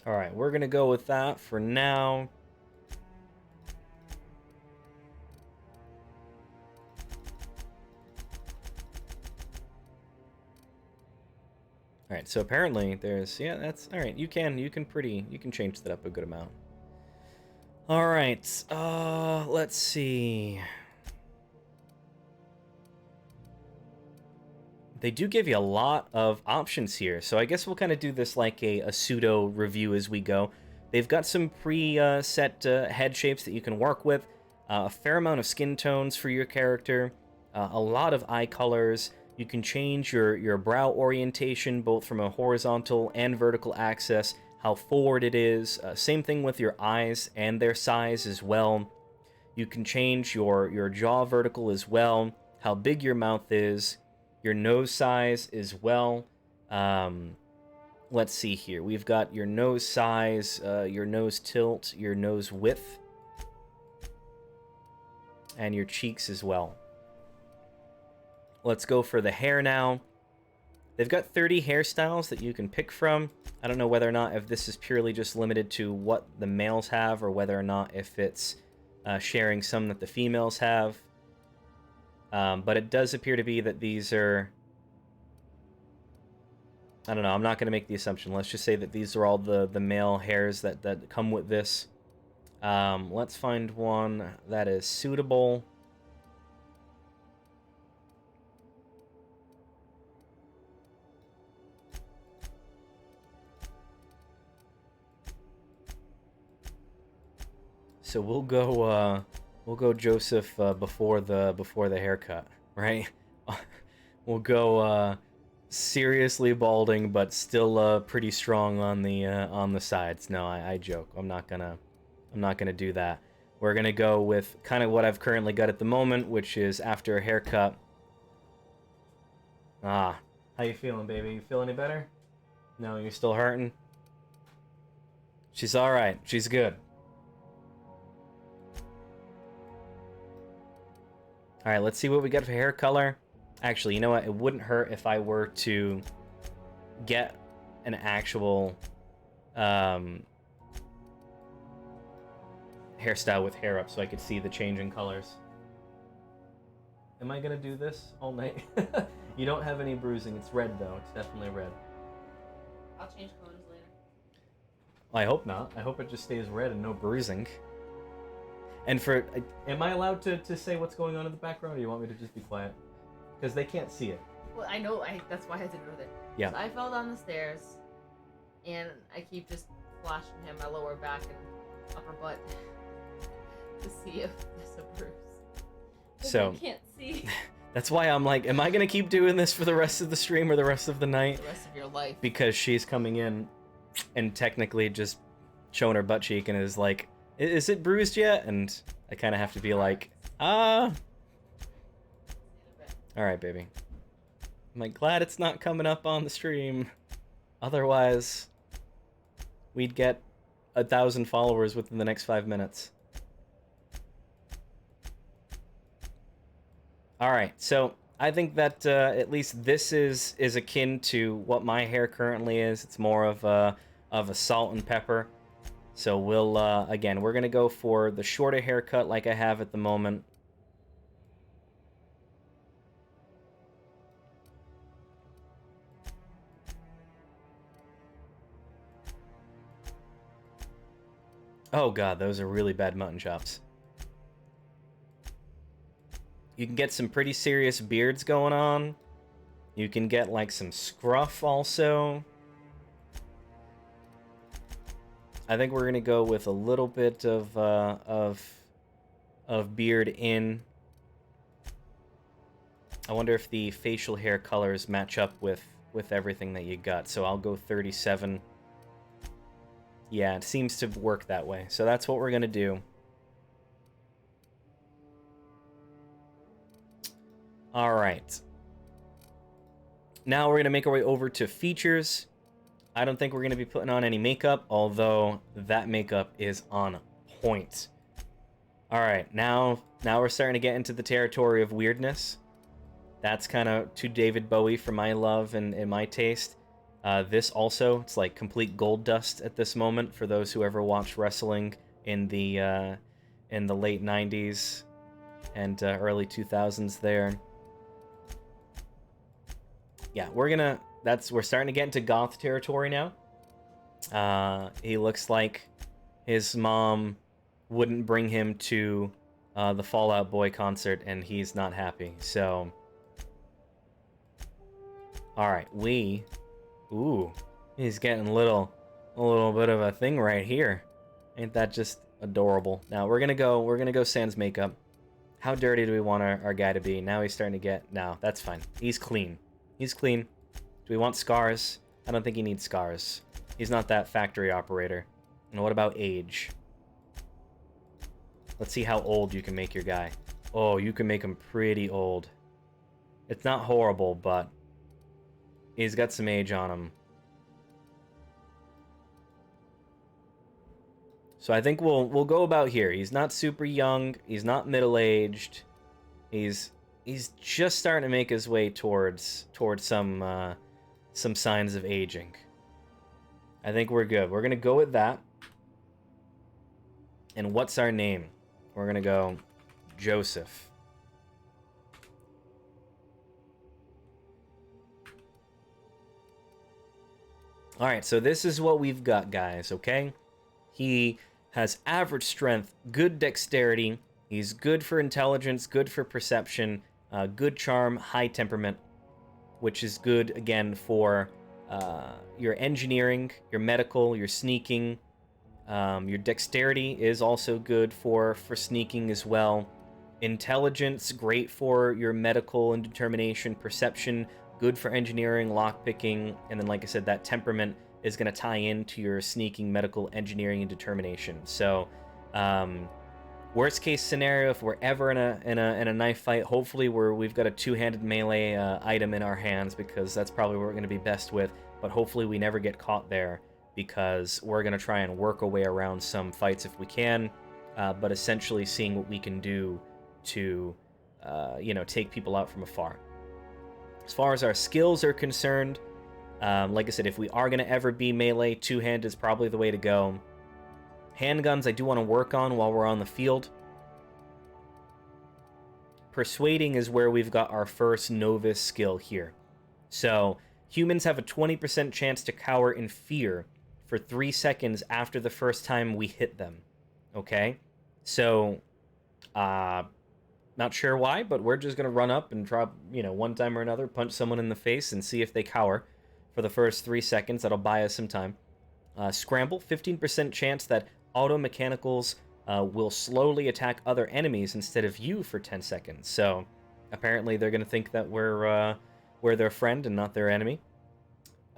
All right, we're going to go with that for now. All right, so apparently there's, yeah, that's all right. You can change that up a good amount. All right, let's see. They do give you a lot of options here, so I guess we'll kind of do this like a pseudo review as we go. They've got some pre-set head shapes that you can work with, a fair amount of skin tones for your character, a lot of eye colors. You can change your brow orientation, both from a horizontal and vertical axis, how forward it is. Same thing with your eyes and their size as well. You can change your jaw vertical as well, how big your mouth is, your nose size as well. Let's see here. We've got your nose size, your nose tilt, your nose width, and your cheeks as well. Let's go for the hair now. They've got 30 hairstyles that you can pick from. I don't know whether or not if this is purely just limited to what the males have, or whether or not if it's sharing some that the females have. But it does appear to be that these are... I don't know, I'm not going to make the assumption. Let's just say that these are all the male hairs that come with this. Let's find one that is suitable. So we'll go Joseph before the haircut, right? We'll go seriously balding, but still pretty strong on the sides. No, I joke. I'm not gonna do that. We're gonna go with kind of what I've currently got at the moment, which is after a haircut. How you feeling, baby? You feel any better? No, you're still hurting? She's all right. She's good. All right, let's see what we got for hair color. Actually, you know what? It wouldn't hurt if I were to get an actual hairstyle with hair up so I could see the changing colors. Am I gonna do this all night? You don't have any bruising. It's red, though. It's definitely red. I'll change colors later. I hope not. I hope it just stays red and no bruising. And for... Am I allowed to say what's going on in the background, or do you want me to just be quiet? Because they can't see it. Well, I know. That's why I did it with it. Yeah. So I fell down the stairs, and I keep just flashing him my lower back and upper butt to see if there's a bruise. So I can't see. That's why I'm like, am I gonna keep doing this for the rest of the stream or the rest of the night? The rest of your life. Because she's coming in and technically just showing her butt cheek and is like, is it bruised yet? And I kind of have to be like, All right, baby. I'm like, glad it's not coming up on the stream. Otherwise, we'd get 1,000 followers within the next 5 minutes. All right, so I think that at least this is akin to what my hair currently is. It's more of a salt and pepper. So we'll again, we're gonna go for the shorter haircut like I have at the moment. Oh god, those are really bad mutton chops. You can get some pretty serious beards going on. You can get like some scruff also. I think we're gonna go with a little bit of beard in. I wonder if the facial hair colors match up with everything that you got. So I'll go 37. Yeah, it seems to work that way. So that's what we're gonna do. All right. Now we're gonna make our way over to features. I don't think we're gonna be putting on any makeup, although that makeup is on point. All right, now we're starting to get into the territory of weirdness. That's kind of to David Bowie for my love and my taste. This also, it's like complete gold dust at this moment for those who ever watched wrestling in the late 90s and early 2000s there. Yeah, we're starting to get into goth territory now. He looks like his mom wouldn't bring him to the Fall Out Boy concert, and he's not happy. So, all right, ooh, he's getting a little bit of a thing right here. Ain't that just adorable? Now we're gonna go sans makeup. How dirty do we want our guy to be? Now he's starting to get. No, that's fine. He's clean. He's clean. Do we want scars? I don't think he needs scars. He's not that factory operator. And what about age? Let's see how old you can make your guy. Oh, you can make him pretty old. It's not horrible, but he's got some age on him. So I think we'll go about here. He's not super young. He's not middle-aged. He's just starting to make his way towards some signs of aging. I think we're good. We're gonna go with that. And what's our name? We're gonna go Joseph. All right, so this is what we've got, guys. Okay, he has average strength, good dexterity. He's good for intelligence, good for perception, good charm, high temperament, which is good, again, for your engineering, your medical, your sneaking. Your dexterity is also good for sneaking as well. Intelligence, great for your medical and determination. Perception, good for engineering, lockpicking. And then, like I said, that temperament is going to tie into your sneaking, medical, engineering, and determination. So, worst case scenario, if we're ever in a knife fight, hopefully we've got a two-handed melee item in our hands, because that's probably what we're going to be best with. But hopefully we never get caught there, because we're going to try and work our way around some fights if we can, but essentially seeing what we can do to take people out from afar. As far as our skills are concerned, like I said, if we are going to ever be melee, two-hand is probably the way to go. Handguns I do want to work on while we're on the field. Persuading is where we've got our first novice skill here. So, humans have a 20% chance to cower in fear for 3 seconds after the first time we hit them. Okay? So, not sure why, but we're just going to run up and try, one time or another, punch someone in the face and see if they cower for the first 3 seconds. That'll buy us some time. Scramble, 15% chance that auto mechanicals will slowly attack other enemies instead of you for 10 seconds. So, apparently they're going to think that we're their friend and not their enemy.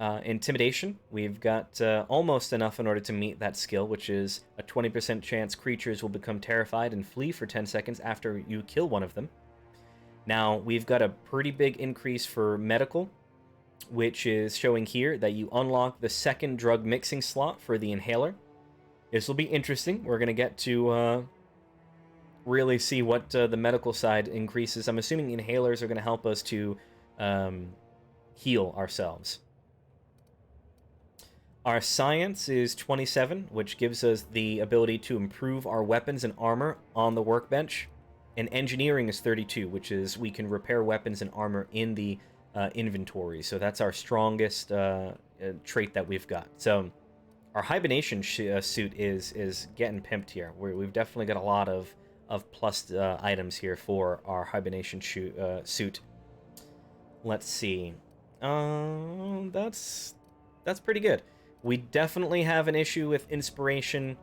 Intimidation, we've got almost enough in order to meet that skill, which is a 20% chance creatures will become terrified and flee for 10 seconds after you kill one of them. Now, we've got a pretty big increase for medical, which is showing here that you unlock the second drug mixing slot for the inhaler. This will be interesting. We're going to get to really see what the medical side increases. I'm assuming inhalers are going to help us to heal ourselves. Our science is 27, which gives us the ability to improve our weapons and armor on the workbench. And engineering is 32, which is we can repair weapons and armor in the inventory. So that's our strongest trait that we've got. So our hibernation suit is getting pimped here. We've definitely got a lot of plus items here for our hibernation suit. Let's see. That's pretty good. We definitely have an issue with inspiration,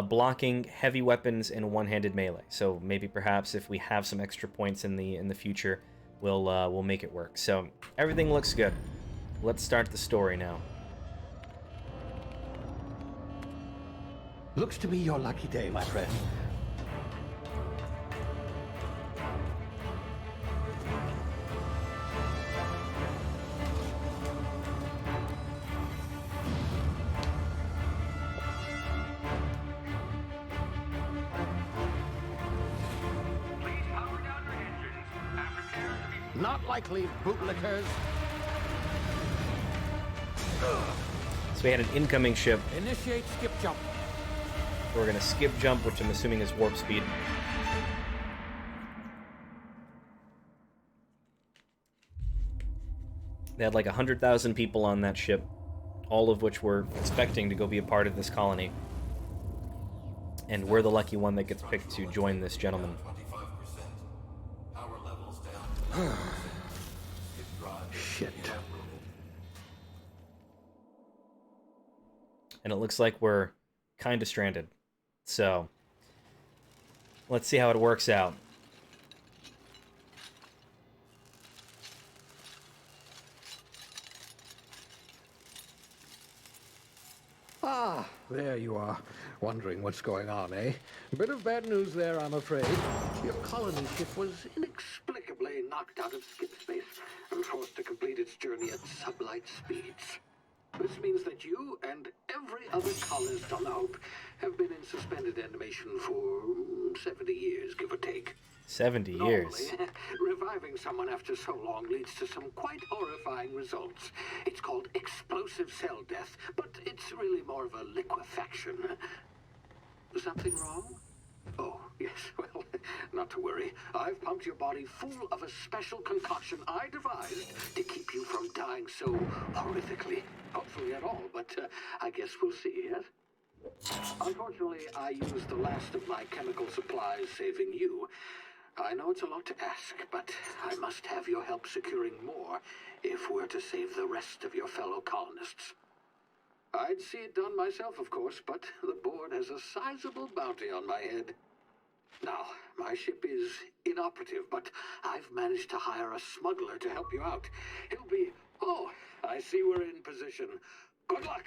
blocking heavy weapons and one-handed melee. So maybe perhaps if we have some extra points in the future, we'll make it work. So everything looks good. Let's start the story now. Looks to be your lucky day, my friend. Please power down your engines. Have repairs to be Not likely, bootlickers. So we had an incoming ship. Initiate skip jump. We're going to skip jump, which I'm assuming is warp speed. They had like 100,000 people on that ship, all of which were expecting to go be a part of this colony. And we're the lucky one that gets picked to join this gentleman. Shit. And it looks like we're kind of stranded. So, let's see how it works out. Ah, there you are. Wondering what's going on, eh? Bit of bad news there, I'm afraid. Your colony ship was inexplicably knocked out of skip space and forced to complete its journey at sublight speeds. This means that you and every other colonist on the Hope have been in suspended animation for 70 years, give or take. 70 years. Normally, reviving someone after so long leads to some quite horrifying results. It's called explosive cell death, but it's really more of a liquefaction. Something wrong? Oh, yes, well, not to worry. I've pumped your body full of a special concoction I devised to keep you from dying so horrifically. Hopefully at all, but I guess we'll see, yes? Unfortunately, I used the last of my chemical supplies saving you. I know it's a lot to ask, but I must have your help securing more if we're to save the rest of your fellow colonists. I'd see it done myself, of course, but the board has a sizable bounty on my head. Now, my ship is inoperative, but I've managed to hire a smuggler to help you out. He'll be... Oh, I see we're in position. Good luck!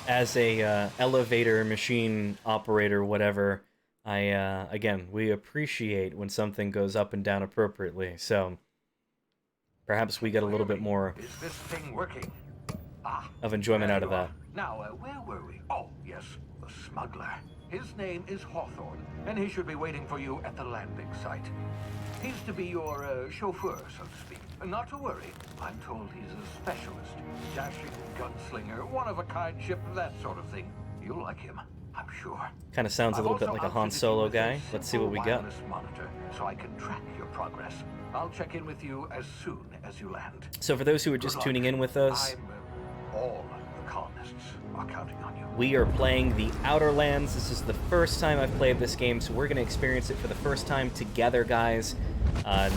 As a elevator machine operator, whatever, again, we appreciate when something goes up and down appropriately, so perhaps we get a little bit more Is this thing working? of enjoyment There out of you that. are. Now, where were we? Oh, yes, the smuggler. His name is Hawthorne, and he should be waiting for you at the landing site. He's to be your chauffeur, so to speak. Not to worry. I'm told he's a specialist. Dashing gunslinger, one-of-a-kind ship, that sort of thing. You'll like him, I'm sure. Kind of sounds a little bit like a Han Solo guy. Let's see what we got. Monitor, so I can track your progress. I'll check in with you as soon as you land. So for those who are just tuning in with us, All the colonists are counting on you. we are playing the Outer Lands. This is the first time I've played this game, so we're going to experience it for the first time together, guys.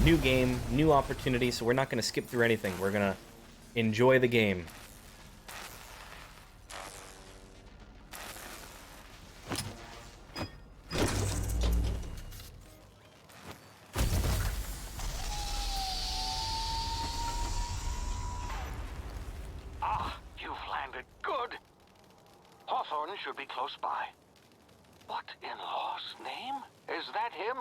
New game, new opportunity, so we're not going to skip through anything. We're going to enjoy the game. You've landed. Good. Hawthorne should be close by. What in law's name? Is that him?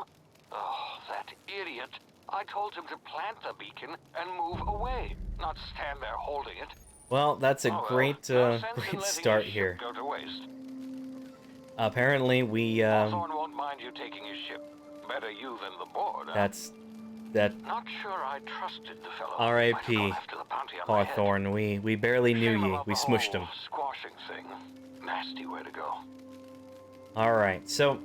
Oh, that idiot. I told him to plant the beacon and move away, not stand there holding it. Well, that's a Oh, well, great, no sense in great letting start your here. ship go to waste. Apparently, we, Hawthorne won't mind you taking his ship. Better you than the board. that Not sure I trusted the fellow. R.I.P. Might have gone after the bounty on my head. Hawthorne. We barely knew Shame ye. about We the smushed whole him. Squashing thing. Nasty way to go. Alright, so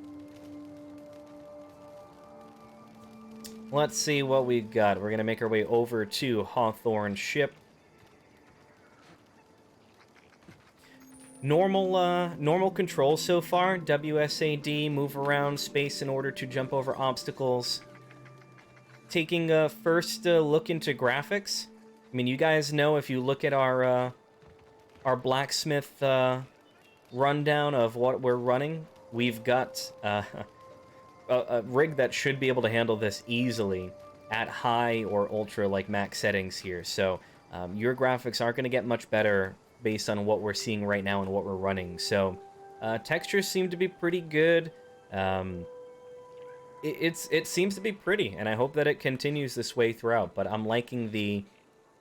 let's see what we've got. We're going to make our way over to Hawthorne's ship. Normal controls so far. WSAD, move around space in order to jump over obstacles. Taking a first look into graphics. I mean, you guys know if you look at our blacksmith rundown of what we're running, we've got a rig that should be able to handle this easily at high or ultra like max settings here. So your graphics aren't going to get much better based on what we're seeing right now and what we're running. So textures seem to be pretty good. It seems to be pretty, and I hope that it continues this way throughout. But I'm liking the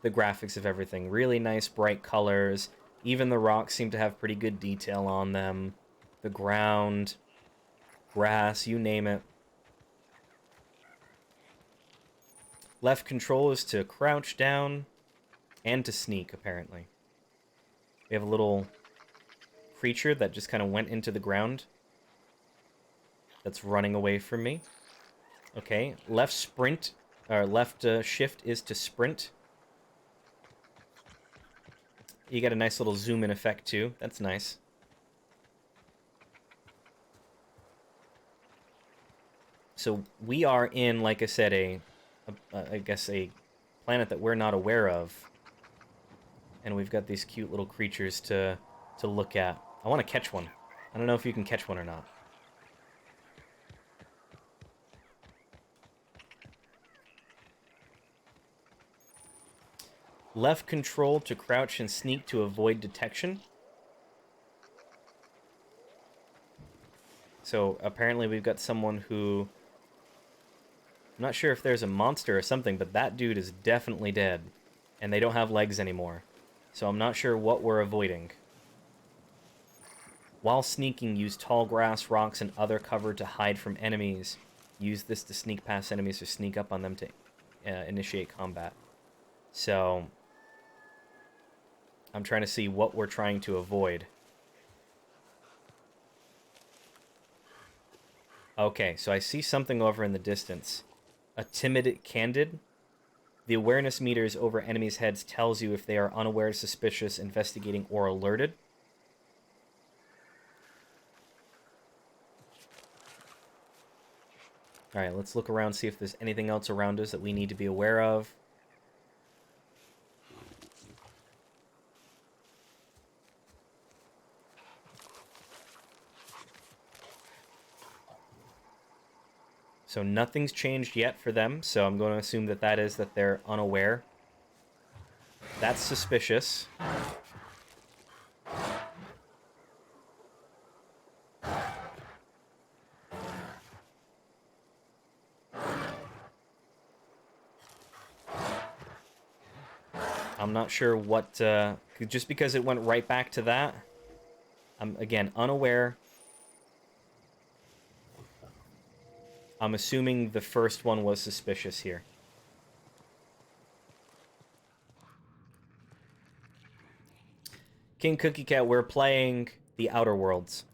graphics of everything. Really nice, bright colors. Even the rocks seem to have pretty good detail on them. The ground. grass, you name it. Left control is to crouch down and to sneak, apparently. We have a little creature that just kind of went into the ground that's running away from me. Okay, left sprint, or left shift is to sprint. You get a nice little zoom in effect too. That's nice. So we are in, like I said, I guess a planet that we're not aware of, and we've got these cute little creatures to look at. I want to catch one. I don't know if you can catch one or not. Left control to crouch and sneak to avoid detection. So apparently we've got someone who... I'm not sure if there's a monster or something, but that dude is definitely dead. And they don't have legs anymore. So I'm not sure what we're avoiding. While sneaking, use tall grass, rocks, and other cover to hide from enemies. Use this to sneak past enemies or sneak up on them to initiate combat. So I'm trying to see what we're trying to avoid. Okay, so I see something over in the distance. A timid candid. The awareness meters over enemies' heads tells you if they are unaware, suspicious, investigating, or alerted. Alright, let's look around, see if there's anything else around us that we need to be aware of. So nothing's changed yet for them, so I'm going to assume that that is that they're unaware. That's suspicious. I'm not sure what, just because it went right back to that. I'm, again, unaware. I'm assuming the first one was suspicious here. King Cookie Cat, we're playing the Outer Worlds.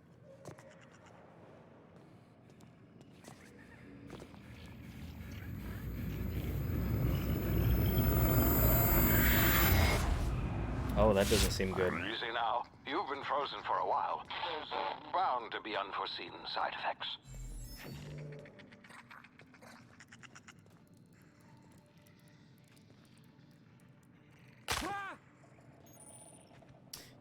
Oh, that doesn't seem good. Easy now. You've been frozen for a while. There's bound to be unforeseen side effects.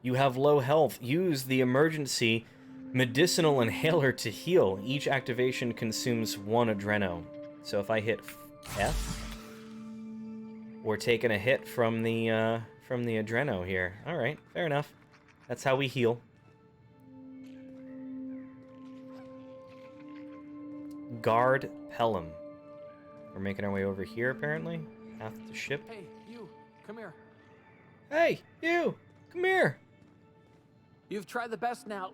You have low health. Use the emergency medicinal inhaler to heal. Each activation consumes 1 adreno. So if I hit F, we're taking a hit from the adreno here. All right, fair enough. That's how we heal. Guard Pelham. We're making our way over here, apparently. Path to ship. Hey, you, come here. Hey, you, come here. You've tried the best now.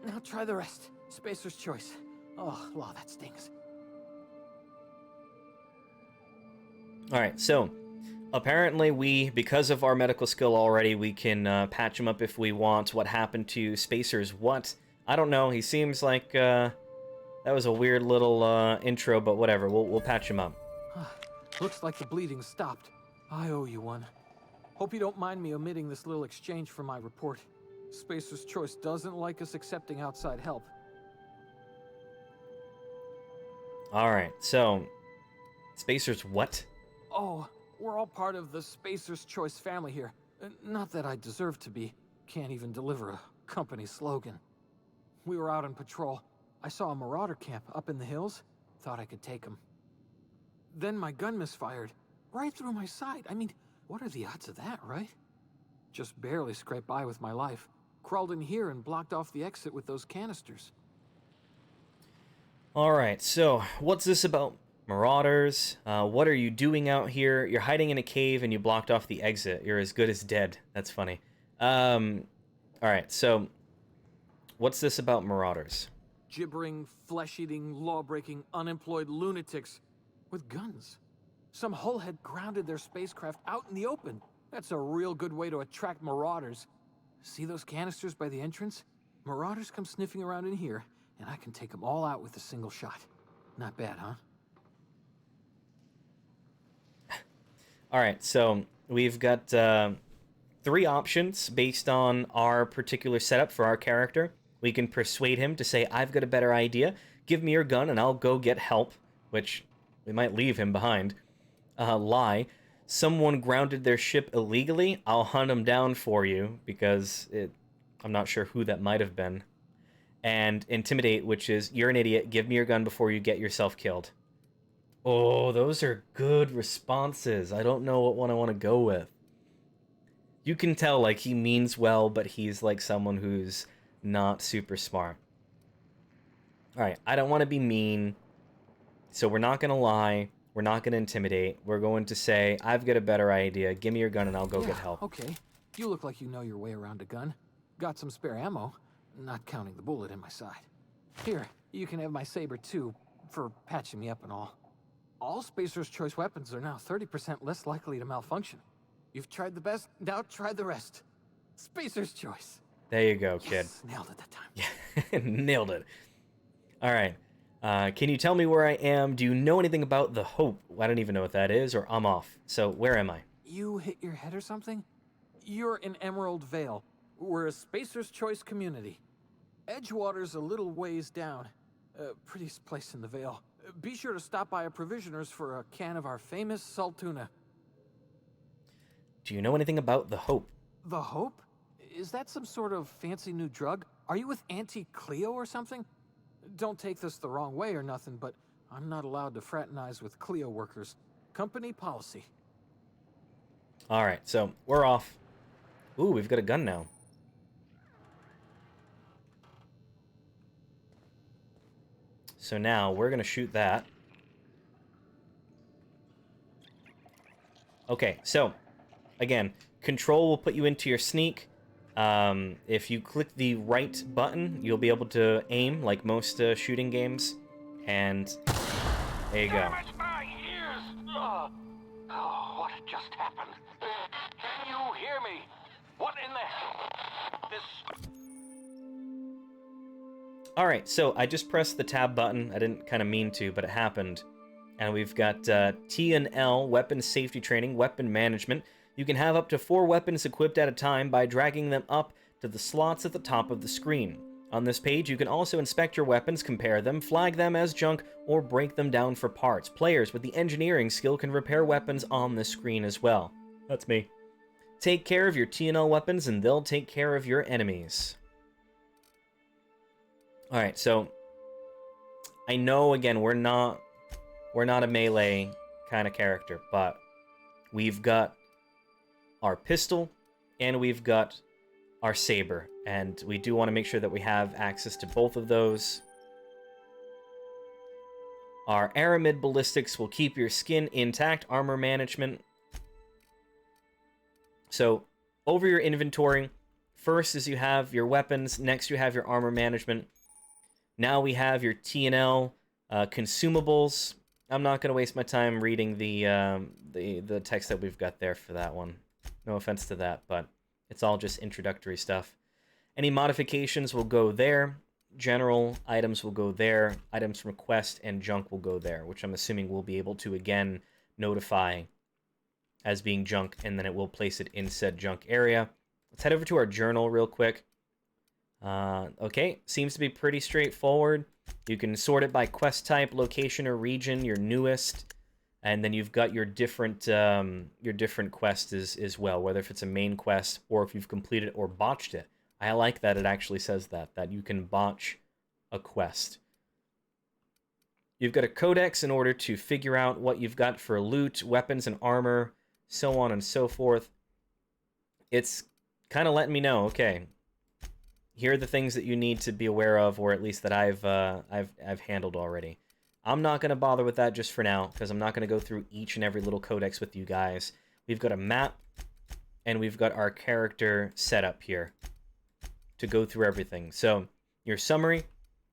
Now try the rest. Spacer's choice. Oh, wow, that stings. Alright, so apparently because of our medical skill already, we can patch him up if we want. What happened to Spacer's what? I don't know. He seems like that was a weird little intro, but whatever. We'll patch him up. Looks like the bleeding stopped. I owe you one. Hope you don't mind me omitting this little exchange from my report. Spacer's Choice doesn't like us accepting outside help. Alright, so Spacer's what? Oh, we're all part of the Spacer's Choice family here. Not that I deserve to be. Can't even deliver a company slogan. We were out on patrol. I saw a marauder camp up in the hills. Thought I could take them. Then my gun misfired. Right through my side. I mean, what are the odds of that, right? Just barely scraped by with my life. Crawled in here and blocked off the exit with those canisters. Alright, so what's this about marauders? What are you doing out here? You're hiding in a cave and you blocked off the exit. You're as good as dead. That's funny. Alright, so what's this about marauders? gibbering, flesh-eating, law-breaking, unemployed lunatics with guns. Some hullhead grounded their spacecraft out in the open. That's a real good way to attract marauders. See those canisters by the entrance? Marauders come sniffing around in here, and I can take them all out with a single shot. Not bad, huh? All right, so we've got 3 options based on our particular setup for our character. We can persuade him to say, I've got a better idea. Give me your gun and I'll go get help, which we might leave him behind. Lie. Someone grounded their ship illegally. I'll hunt them down for you because I'm not sure who that might have been. And intimidate, which is, you're an idiot. Give me your gun before you get yourself killed. Oh, those are good responses. I don't know what one I want to go with. You can tell, like, he means well, but he's, like, someone who's not super smart. Alright, I don't want to be mean, so we're not going to lie. We're not going to intimidate. We're going to say, I've got a better idea. Give me your gun and I'll go get help. Okay. You look like you know your way around a gun. Got some spare ammo, not counting the bullet in my side. Here, you can have my saber too, for patching me up and all. All Spacer's Choice weapons are now 30% less likely to malfunction. You've tried the best, now try the rest. Spacer's Choice. There you go, kid. Yes, nailed it that time. Yeah, nailed it. All right. Can you tell me where I am? Do you know anything about the Hope? I don't even know what that is, or I'm off. So where am I? You hit your head or something? You're in Emerald Vale. We're a Spacer's Choice community. Edgewater's a little ways down. Prettiest place in the Vale. Be sure to stop by a provisioner's for a can of our famous salt tuna. Do you know anything about the Hope? The Hope? Is that some sort of fancy new drug? Are you with Auntie Cleo or something? Don't take this the wrong way or nothing, but I'm not allowed to fraternize with Cleo workers. Company policy. All right, so we're off. Ooh, we've got a gun now. So now we're going to shoot that. Okay, so again, control will put you into your sneak. If you click the right button, you'll be able to aim like most shooting games. And there you go. Damn it, my ears! Oh, what just happened? Can you hear me? What in the hell? This... Alright, so I just pressed the tab button. I didn't kind of mean to, but it happened. And we've got T and L, Weapon Safety Training, Weapon Management. You can have up to 4 weapons equipped at a time by dragging them up to the slots at the top of the screen. On this page, you can also inspect your weapons, compare them, flag them as junk, or break them down for parts. Players with the engineering skill can repair weapons on this screen as well. That's me. Take care of your T&L weapons, and they'll take care of your enemies. Alright, so I know, again, we're not a melee kind of character, but we've got our pistol, and we've got our saber, and we do want to make sure that we have access to both of those. Our Aramid ballistics will keep your skin intact, armor management. So, over your inventory, first is you have your weapons, next you have your armor management. Now we have your T&L consumables. I'm not going to waste my time reading the text that we've got there for that one. No offense to that, but it's all just introductory stuff. Any modifications will go there. General items will go there. Items from quest and junk will go there, which I'm assuming we'll be able to, again, notify as being junk, and then it will place it in said junk area. Let's head over to our journal real quick. Okay, seems to be pretty straightforward. You can sort it by quest type, location, or region, your newest, and then you've got your different quests as well, whether if it's a main quest or if you've completed it or botched it. I like that it actually says that you can botch a quest. You've got a codex in order to figure out what you've got for loot, weapons, and armor, so on and so forth. It's kind of letting me know, okay, here are the things that you need to be aware of, or at least that I've handled already. I'm not going to bother with that just for now, because I'm not going to go through each and every little codex with you guys. We've got a map, and we've got our character set up here to go through everything. So, your summary,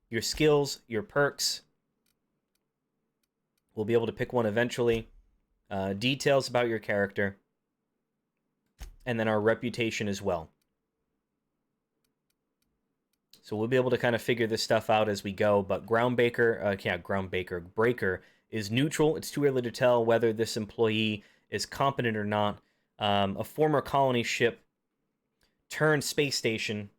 your skills, your perks. We'll be able to pick one eventually. Details about your character. And then our reputation as well. So we'll be able to kind of figure this stuff out as we go. But Breaker is neutral. It's too early to tell whether this employee is competent or not. A former colony ship turned space station.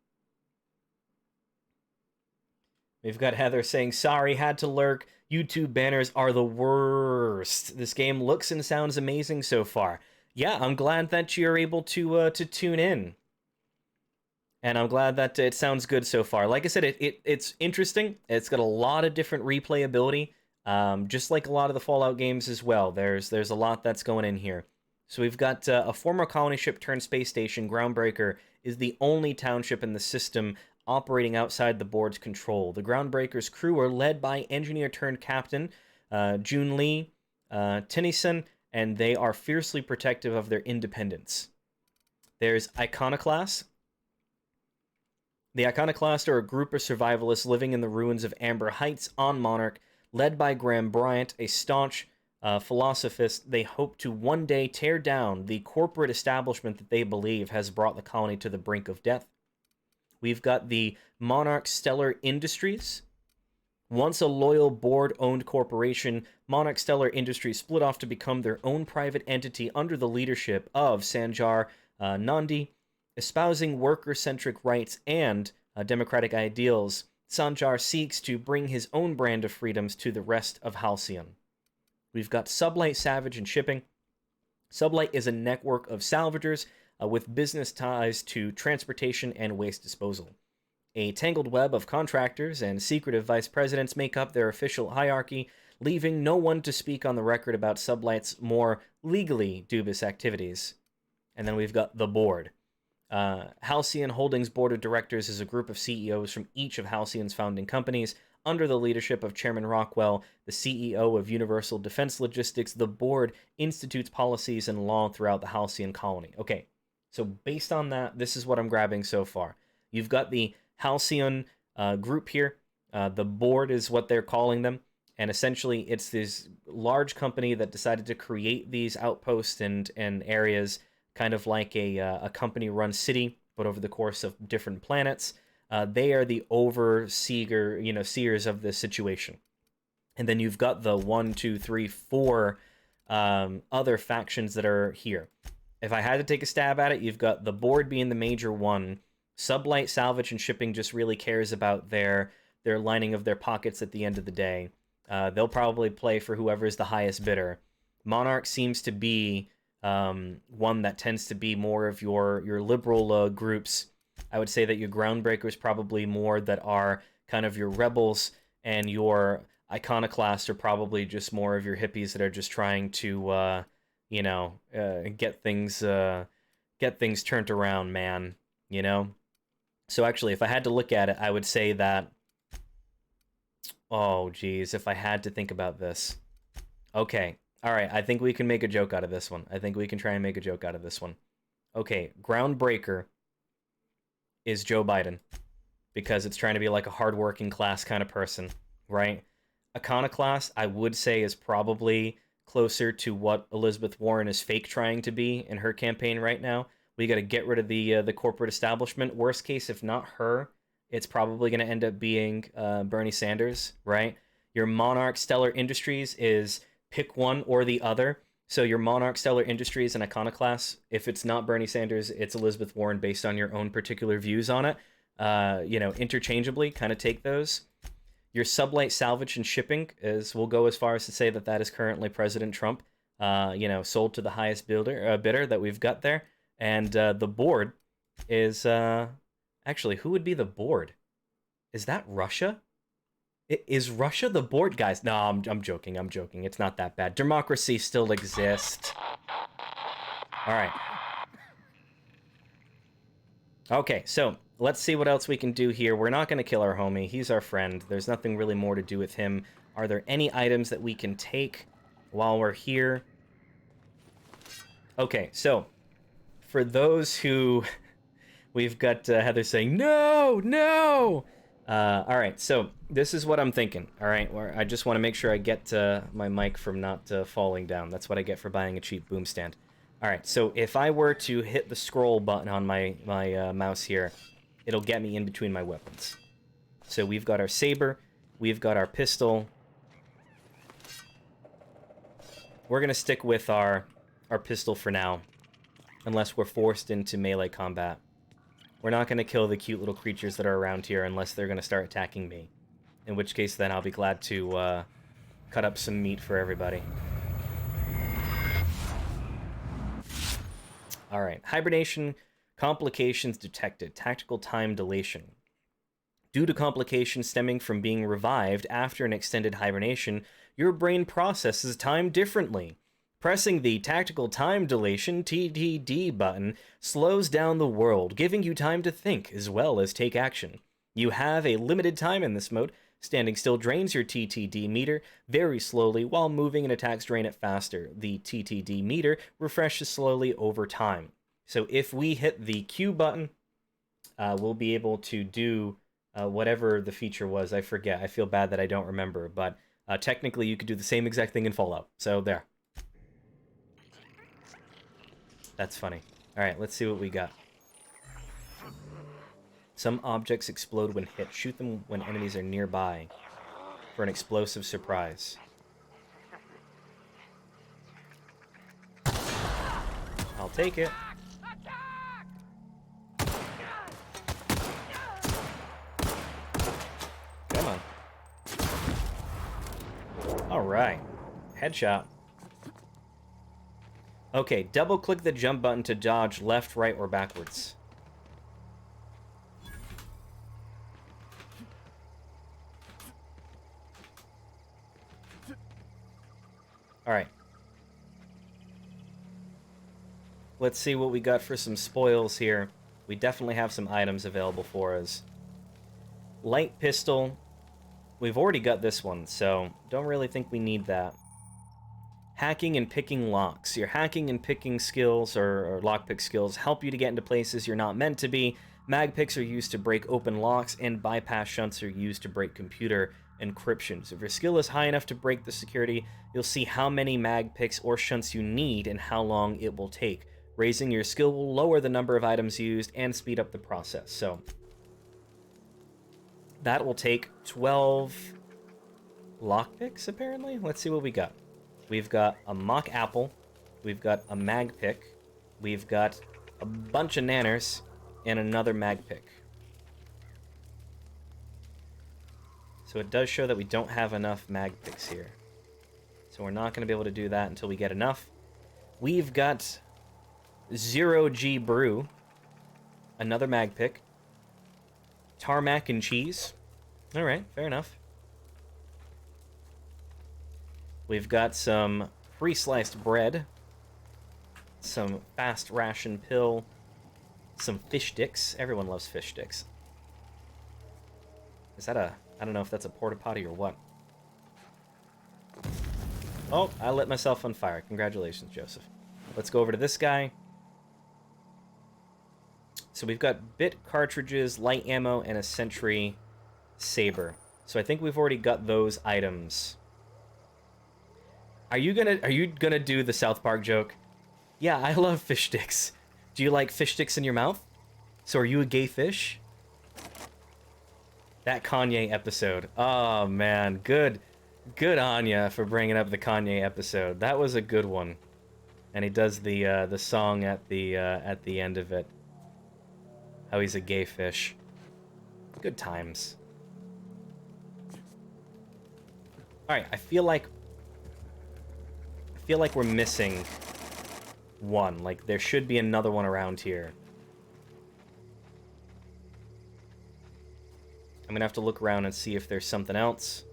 We've got Heather saying, sorry, had to lurk. YouTube banners are the worst. This game looks and sounds amazing so far. Yeah, I'm glad that you're able to tune in. And I'm glad that it sounds good so far. Like I said, it's interesting. It's got a lot of different replayability, just like a lot of the Fallout games as well. There's a lot that's going in here. So we've got a former colony ship turned space station. Groundbreaker is the only township in the system operating outside the board's control. The Groundbreaker's crew are led by engineer turned captain June Lee Tennyson, and they are fiercely protective of their independence. There's Iconoclast. The Iconoclast are a group of survivalists living in the ruins of Amber Heights on Monarch, led by Graham Bryant, a staunch philosophist. They hope to one day tear down the corporate establishment that they believe has brought the colony to the brink of death. We've got the Monarch Stellar Industries. Once a loyal board-owned corporation, Monarch Stellar Industries split off to become their own private entity under the leadership of Sanjar Nandi. Espousing worker-centric rights and democratic ideals, Sanjar seeks to bring his own brand of freedoms to the rest of Halcyon. We've got Sublight Salvage and Shipping. Sublight is a network of salvagers with business ties to transportation and waste disposal. A tangled web of contractors and secretive vice presidents make up their official hierarchy, leaving no one to speak on the record about Sublight's more legally dubious activities. And then we've got the board. Halcyon Holdings Board of Directors is a group of CEOs from each of Halcyon's founding companies. Under the leadership of Chairman Rockwell, the CEO of Universal Defense Logistics, the board institutes policies and law throughout the Halcyon colony. Okay, so based on that, this is what I'm grabbing so far. You've got the Halcyon group here. The board is what they're calling them. And essentially, it's this large company that decided to create these outposts and areas, kind of like a company-run city, but over the course of different planets. They are the seers of this situation. And then you've got the 1, 2, 3, 4 other factions that are here. If I had to take a stab at it, you've got the board being the major one. Sublight Salvage and Shipping just really cares about their lining of their pockets at the end of the day. They'll probably play for whoever is the highest bidder. Monarch seems to be one that tends to be more of your liberal groups. I would say that your Groundbreakers probably more that are kind of your rebels, and your Iconoclasts are probably just more of your hippies that are just trying to get things turned around, man. You know? So actually, if I had to look at it, I would say that... Oh, geez, if I had to think about this. Okay, all right, I think we can make a joke out of this one. I think we can try and make a joke out of this one. Okay, Groundbreaker is Joe Biden, because it's trying to be like a hardworking class kind of person, right? Iconoclast, I would say, is probably closer to what Elizabeth Warren is fake trying to be in her campaign right now. We got to get rid of the corporate establishment. Worst case, if not her, it's probably going to end up being Bernie Sanders, right? Your Monarch Stellar Industries is pick one or the other. So your Monarch Stellar Industries and Iconoclast, if it's not Bernie Sanders, it's Elizabeth Warren based on your own particular views on it. Interchangeably, kind of take those. Your Sublight Salvage and Shipping we'll go as far as to say that is currently President Trump, sold to the highest bidder that we've got there. And the board is... Actually, who would be the board? Is that Russia? Is Russia the board? Guys, no, I'm joking. It's not that bad. Democracy still exists. All right. Okay, so let's see what else we can do here. We're not going to kill our homie. He's our friend. There's nothing really more to do with him. Are there any items that we can take while we're here? Okay, so for those who... We've got Heather saying, no! All right, so this is what I'm thinking. All right, where I just want to make sure I get my mic from not falling down. That's what I get for buying a cheap boom stand. All right, so if I were to hit the scroll button on my mouse here, it'll get me in between my weapons. So we've got our saber, we've got our pistol. We're gonna stick with our pistol for now, unless we're forced into melee combat. We're not going to kill the cute little creatures that are around here unless they're going to start attacking me. In which case, then I'll be glad to cut up some meat for everybody. Alright, hibernation, complications detected, tactical time dilation. Due to complications stemming from being revived after an extended hibernation, your brain processes time differently. Pressing the Tactical Time Dilation (TTD) button slows down the world, giving you time to think as well as take action. You have a limited time in this mode. Standing still drains your TTD meter very slowly, while moving and attacks drain it faster. The TTD meter refreshes slowly over time. So if we hit the Q button, we'll be able to do whatever the feature was. I forget. I feel bad that I don't remember, but technically you could do the same exact thing in Fallout. So there. That's funny. Alright, let's see what we got. Some objects explode when hit. Shoot them when enemies are nearby for an explosive surprise. I'll take it. Come on. Alright. Headshot. Okay, double-click the jump button to dodge left, right, or backwards. Alright. Let's see what we got for some spoils here. We definitely have some items available for us. Light pistol. We've already got this one, so don't really think we need that. Hacking and picking locks. Your hacking and picking skills, or lockpick skills, help you to get into places you're not meant to be. Mag picks are used to break open locks, and bypass shunts are used to break computer encryptions. If your skill is high enough to break the security, you'll see how many mag picks or shunts you need and how long it will take. Raising your skill will lower the number of items used and speed up the process. So that will take 12 lockpicks, apparently? Let's see what we got. We've got a mock apple, we've got a mag pick, we've got a bunch of nanners, and another mag pick. So it does show that we don't have enough mag picks here. So we're not going to be able to do that until we get enough. We've got 0G brew, another mag pick, tarmac and cheese. Alright, fair enough. We've got some pre-sliced bread, some fast ration pill, some fish sticks. Everyone loves fish sticks. Is that a... I don't know if that's a porta potty or what. Oh, I lit myself on fire. Congratulations, Joseph. Let's go over to this guy. So we've got bit cartridges, light ammo, and a sentry saber. So I think we've already got those items. Are you gonna do the South Park joke? Yeah, I love fish sticks. Do you like fish sticks in your mouth? So are you a gay fish? That Kanye episode. Oh man, good on ya for bringing up the Kanye episode. That was a good one. And he does the song at the end of it. How he's a gay fish. Good times. All right, I feel like we're missing one. Like, there should be another one around here. I'm gonna have to look around and see if there's something else.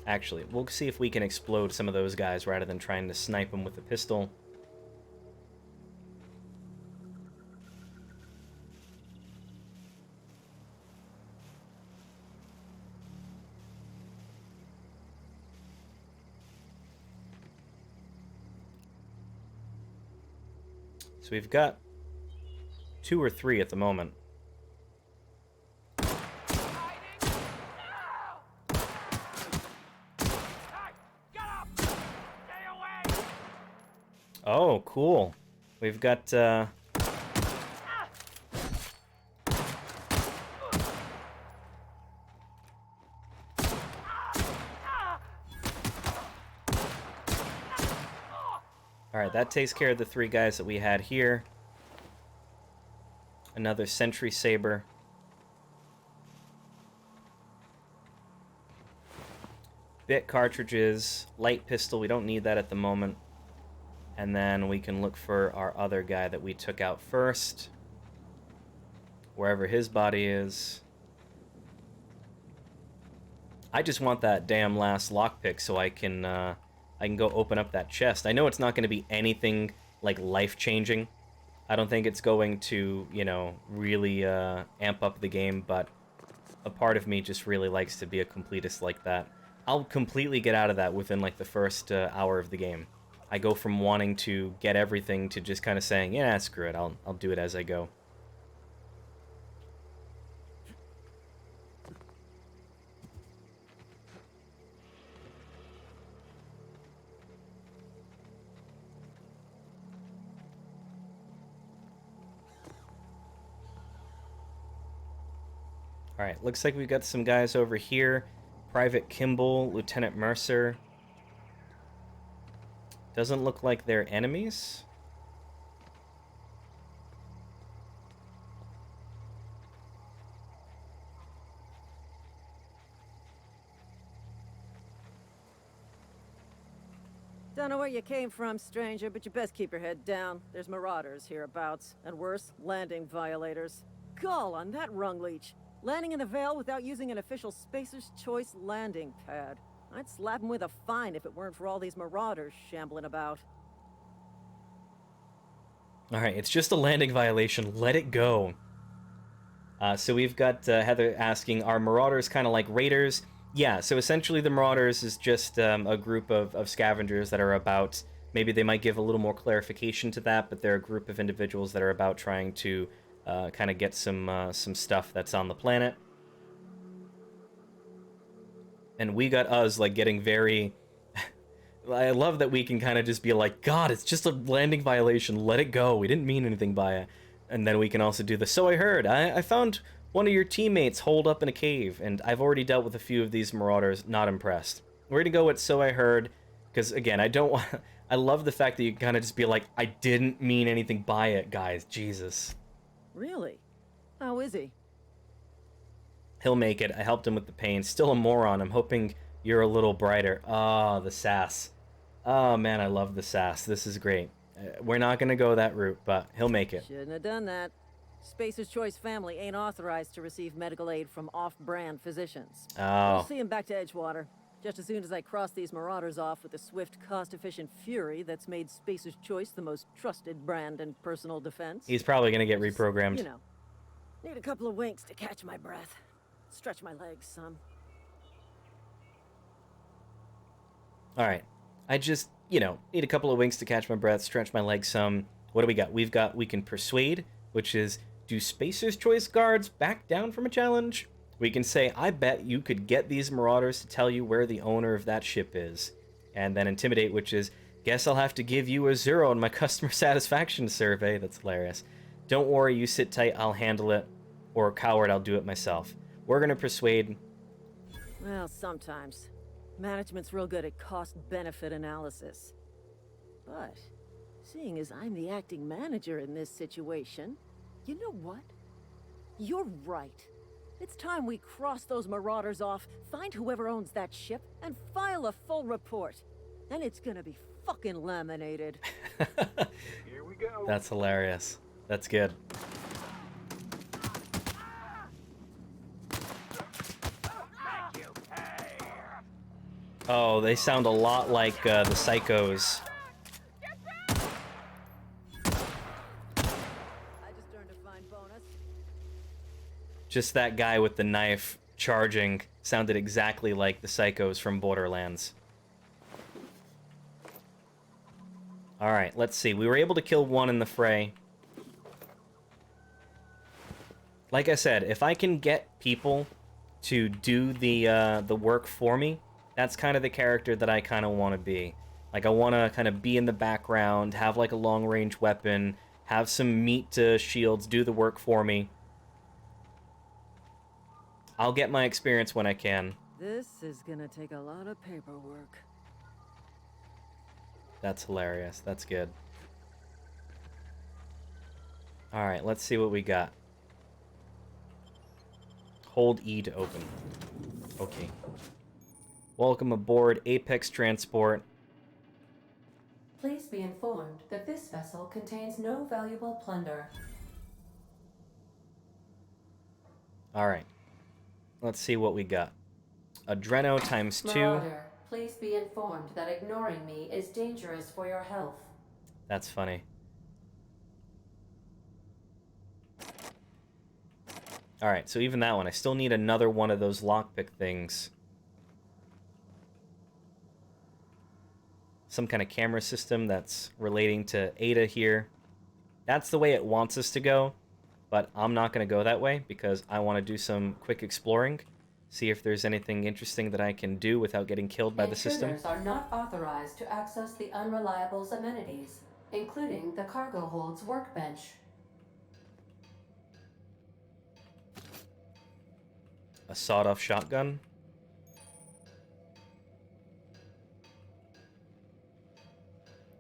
Actually, we'll see if we can explode some of those guys rather than trying to snipe them with a pistol. So we've got 2 or 3 at the moment. Oh, cool. We've got, Alright, that takes care of the 3 guys that we had here. Another sentry saber. Bit cartridges, light pistol, we don't need that at the moment. And then we can look for our other guy that we took out first. Wherever his body is. I just want that damn last lockpick so I can go open up that chest. I know it's not going to be anything, like, life-changing. I don't think it's going to, you know, really amp up the game, but a part of me just really likes to be a completist like that. I'll completely get out of that within, like, the first hour of the game. I go from wanting to get everything to just kind of saying, yeah, screw it, I'll do it as I go. Alright, looks like we've got some guys over here. Private Kimball, Lieutenant Mercer. Doesn't look like they're enemies. Don't know where you came from, stranger, but you best keep your head down. There's marauders hereabouts, and worse, landing violators. Gall on that rung leech. Landing in the Vale without using an official Spacer's Choice landing pad. I'd slap him with a fine if it weren't for all these marauders shambling about. Alright, it's just a landing violation. Let it go. So we've got Heather asking, are marauders kind of like raiders? Yeah, so essentially the marauders is just a group of scavengers that are about... Maybe they might give a little more clarification to that, but they're a group of individuals that are about trying to kind of get some stuff that's on the planet. And we got us, like, getting very... I love that we can kind of just be like, God, it's just a landing violation, let it go, we didn't mean anything by it. And then we can also do the, so I heard, I found one of your teammates holed up in a cave, and I've already dealt with a few of these marauders, not impressed. We're gonna go with so I heard, because again, I don't want... I love the fact that you kind of just be like, I didn't mean anything by it, guys, Jesus. Really? How is he? He'll make it. I helped him with the pain. Still a moron. I'm hoping you're a little brighter. Ah, the sass. Oh, man, I love the sass. This is great. We're not going to go that route, but he'll make it. Shouldn't have done that. Spacer's Choice family ain't authorized to receive medical aid from off-brand physicians. Oh. We'll see him back to Edgewater. Just as soon as I cross these marauders off with the swift, cost-efficient fury that's made Spacer's Choice the most trusted brand in personal defense. He's probably going to get reprogrammed. You know, need a couple of winks to catch my breath. Stretch my legs some. All right. I just, you know, need a couple of winks to catch my breath, stretch my legs some. What do we got? We can persuade, which is, do Spacer's Choice guards back down from a challenge? We can say, I bet you could get these marauders to tell you where the owner of that ship is. And then intimidate, which is, guess I'll have to give you a 0 on my customer satisfaction survey. That's hilarious. Don't worry, you sit tight, I'll handle it. Or coward, I'll do it myself. We're gonna persuade. Well, sometimes. Management's real good at cost-benefit analysis. But, seeing as I'm the acting manager in this situation, you know what? You're right. It's time we cross those marauders off, find whoever owns that ship, and file a full report. And it's gonna be fucking laminated. Here we go. That's hilarious. That's good. Oh, they sound a lot like the Psychos. I just earned a fine bonus. Just that guy with the knife charging sounded exactly like the Psychos from Borderlands. Alright, let's see. We were able to kill one in the fray. Like I said, if I can get people to do the work for me, that's kind of the character that I kind of want to be. Like, I want to kind of be in the background, have like a long range weapon, have some meat to shields do the work for me. I'll get my experience when I can. This is gonna take a lot of paperwork. That's hilarious. That's good. Alright, let's see what we got. Hold E to open. Okay. Welcome aboard Apex Transport. Please be informed that this vessel contains no valuable plunder. Alright. Let's see what we got. Adreno times 2. Marauder, please be informed that ignoring me is dangerous for your health. That's funny. Alright, so even that one. I still need another one of those lockpick things. Some kind of camera system that's relating to Ada here. That's the way it wants us to go, but I'm not going to go that way because I want to do some quick exploring, see if there's anything interesting that I can do without getting killed by the system. Intruders are not authorized to access the Unreliable's amenities, including the cargo hold's workbench. A sawed-off shotgun.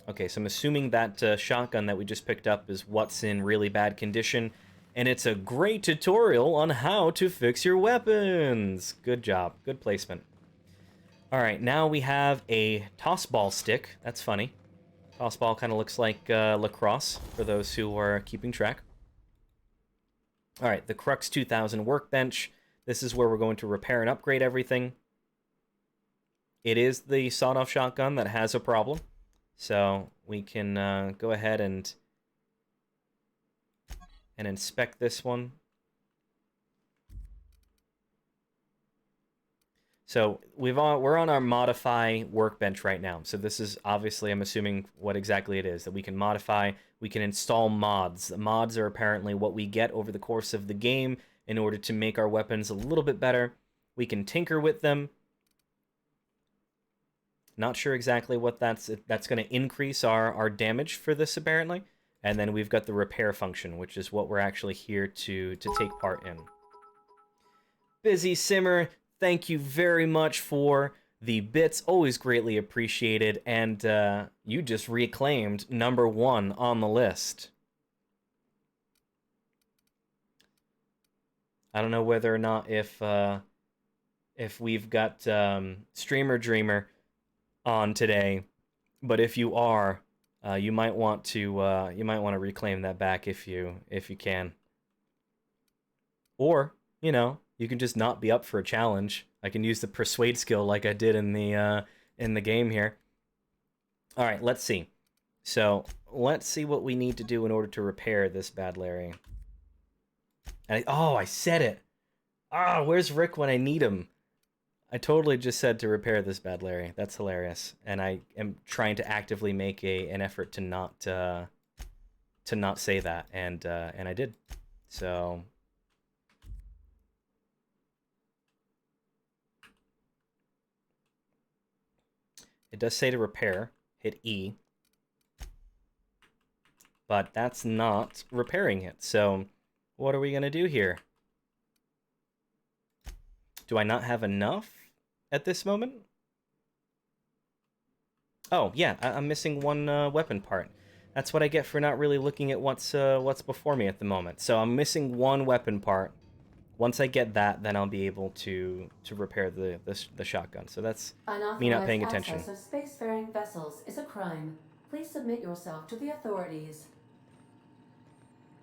Okay, so I'm assuming that shotgun that we just picked up is what's in really bad condition, and it's a great tutorial on how to fix your weapons. Good job. Good placement. Alright, now we have a toss ball stick. That's funny. Toss ball kind of looks like lacrosse, for those who are keeping track. Alright, the Crux 2000 workbench. This is where we're going to repair and upgrade everything. It is the sawed-off shotgun that has a problem. So we can go ahead and inspect this one. So we're on our modify workbench right now. So this is obviously, I'm assuming, what exactly it is that we can modify. We can install mods. The mods are apparently what we get over the course of the game in order to make our weapons a little bit better. We can tinker with them. Not sure exactly what that's going to increase our damage for this, apparently. And then we've got the repair function, which is what we're actually here to take part in. Busy Simmer, thank you very much for the bits. Always greatly appreciated. And you just reclaimed #1 on the list. I don't know whether or not if we've got Streamer Dreamer on today, but if you are, you might want to reclaim that back if you can. Or, you know, you can just not be up for a challenge. I can use the persuade skill like I did in the game here. All right, let's see. So let's see what we need to do in order to repair this bad Larry. And I said it. Where's Rick when I need him? I totally just said to repair this bad Larry. That's hilarious, and I am trying to actively make an effort to not say that, and I did. So it does say to repair. Hit E, but that's not repairing it. So what are we gonna do here? Do I not have enough at this moment? Oh, yeah, I'm missing one weapon part. That's what I get for not really looking at what's before me at the moment. So I'm missing one weapon part. Once I get that, then I'll be able to repair the shotgun. So that's me not paying attention. Unauthorized access of spacefaring vessels is a crime. Please submit yourself to the authorities.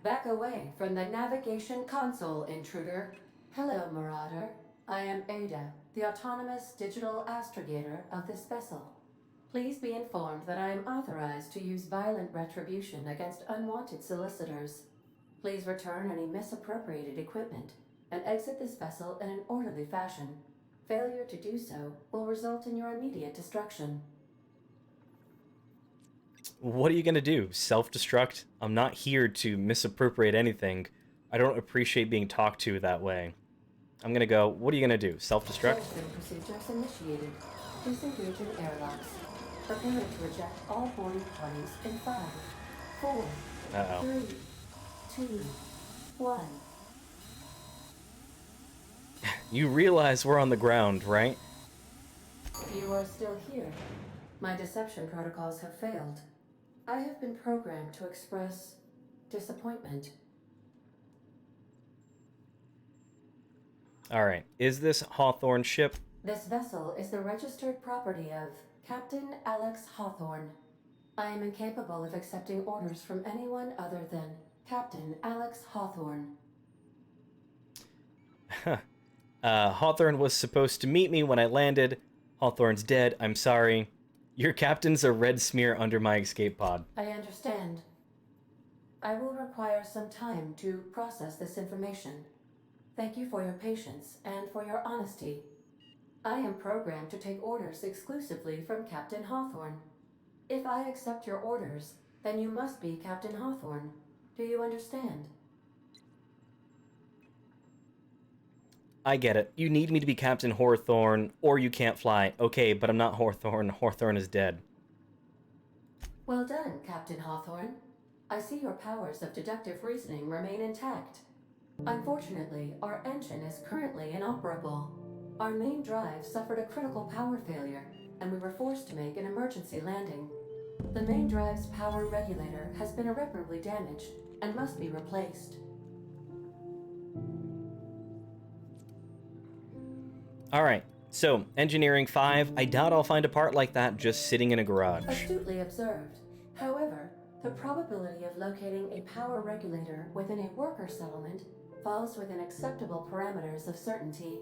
Back away from the navigation console, intruder. Hello, Marauder. I am Ada, the autonomous digital astrogator of this vessel. Please be informed that I am authorized to use violent retribution against unwanted solicitors. Please return any misappropriated equipment and exit this vessel in an orderly fashion. Failure to do so will result in your immediate destruction. What are you gonna do? Self-destruct? I'm not here to misappropriate anything. I don't appreciate being talked to that way. I'm gonna go, what are you gonna do? Self-destruct? Transfer procedures initiated. Disengage in airlocks. Preparing to eject all boarding parties in 5, 4, Uh-oh. 3, 2, 1. You realize we're on the ground, right? You are still here. My deception protocols have failed. I have been programmed to express disappointment. Alright, is this Hawthorne ship? This vessel is the registered property of Captain Alex Hawthorne. I am incapable of accepting orders from anyone other than Captain Alex Hawthorne. Hawthorne was supposed to meet me when I landed. Hawthorne's dead, I'm sorry. Your captain's a red smear under my escape pod. I understand. I will require some time to process this information. Thank you for your patience and for your honesty. I am programmed to take orders exclusively from Captain Hawthorne. If I accept your orders, then you must be Captain Hawthorne. Do you understand? I get it. You need me to be Captain Hawthorne, or you can't fly. Okay, but I'm not Hawthorne. Hawthorne is dead. Well done, Captain Hawthorne. I see your powers of deductive reasoning remain intact. Unfortunately, our engine is currently inoperable. Our main drive suffered a critical power failure, and we were forced to make an emergency landing. The main drive's power regulator has been irreparably damaged and must be replaced. Alright, so, Engineering 5, I doubt I'll find a part like that just sitting in a garage. Astutely observed. However, the probability of locating a power regulator within a worker settlement falls within acceptable parameters of certainty.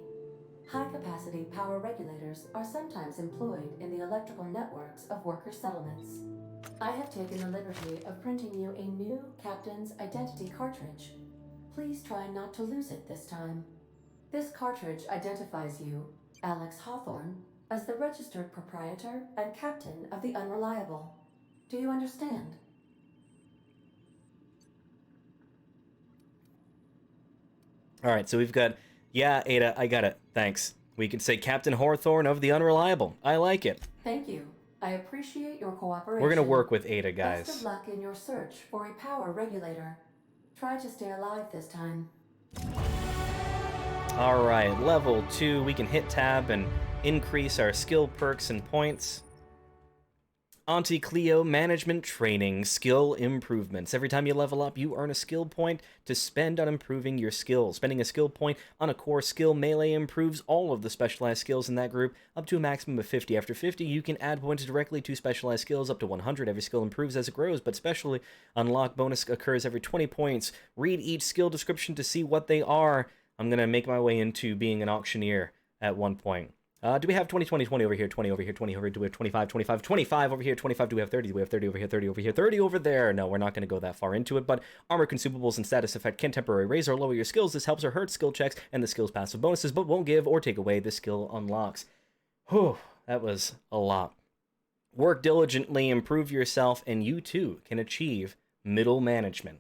High-capacity power regulators are sometimes employed in the electrical networks of worker settlements. I have taken the liberty of printing you a new Captain's Identity cartridge. Please try not to lose it this time. This cartridge identifies you, Alex Hawthorne, as the registered proprietor and captain of the Unreliable. Do you understand? Alright, so we've got, yeah, Ada, I got it. Thanks. We can say Captain Hawthorne of the Unreliable. I like it. Thank you. I appreciate your cooperation. We're gonna work with Ada, Best guys. of luck in your search for a power regulator. Try to stay alive this time. Alright, level 2, we can hit tab and increase our skill perks and points. Auntie Cleo Management Training Skill Improvements. Every time you level up, you earn a skill point to spend on improving your skills. Spending a skill point on a core skill, Melee improves all of the specialized skills in that group up to a maximum of 50. After 50, you can add points directly to specialized skills up to 100. Every skill improves as it grows, but specially unlock bonus occurs every 20 points. Read each skill description to see what they are. I'm going to make my way into being an auctioneer at one point. Do we have 20, 20, 20 over here, 20 over here, 20 over here, do we have 25, 25, 25 over here, 25, do we have 30, do we have 30 over here, 30 over here, 30 over there? No, we're not going to go that far into it, but armor consumables and status effect can temporarily raise or lower your skills. This helps or hurts skill checks and the skill's passive bonuses, but won't give or take away the skill unlocks. Whew, that was a lot. Work diligently, improve yourself, and you too can achieve middle management.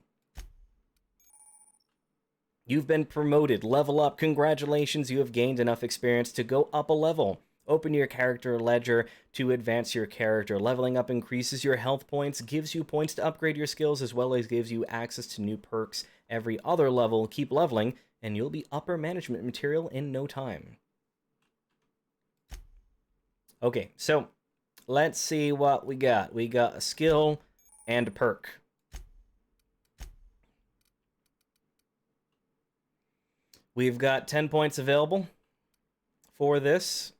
You've been promoted. Level up. Congratulations, you have gained enough experience to go up a level. Open your character ledger to advance your character. Leveling up increases your health points, gives you points to upgrade your skills, as well as gives you access to new perks every other level. Keep leveling, and you'll be upper management material in no time. Okay, so let's see what we got. We got a skill and a perk. We've got 10 points available for this.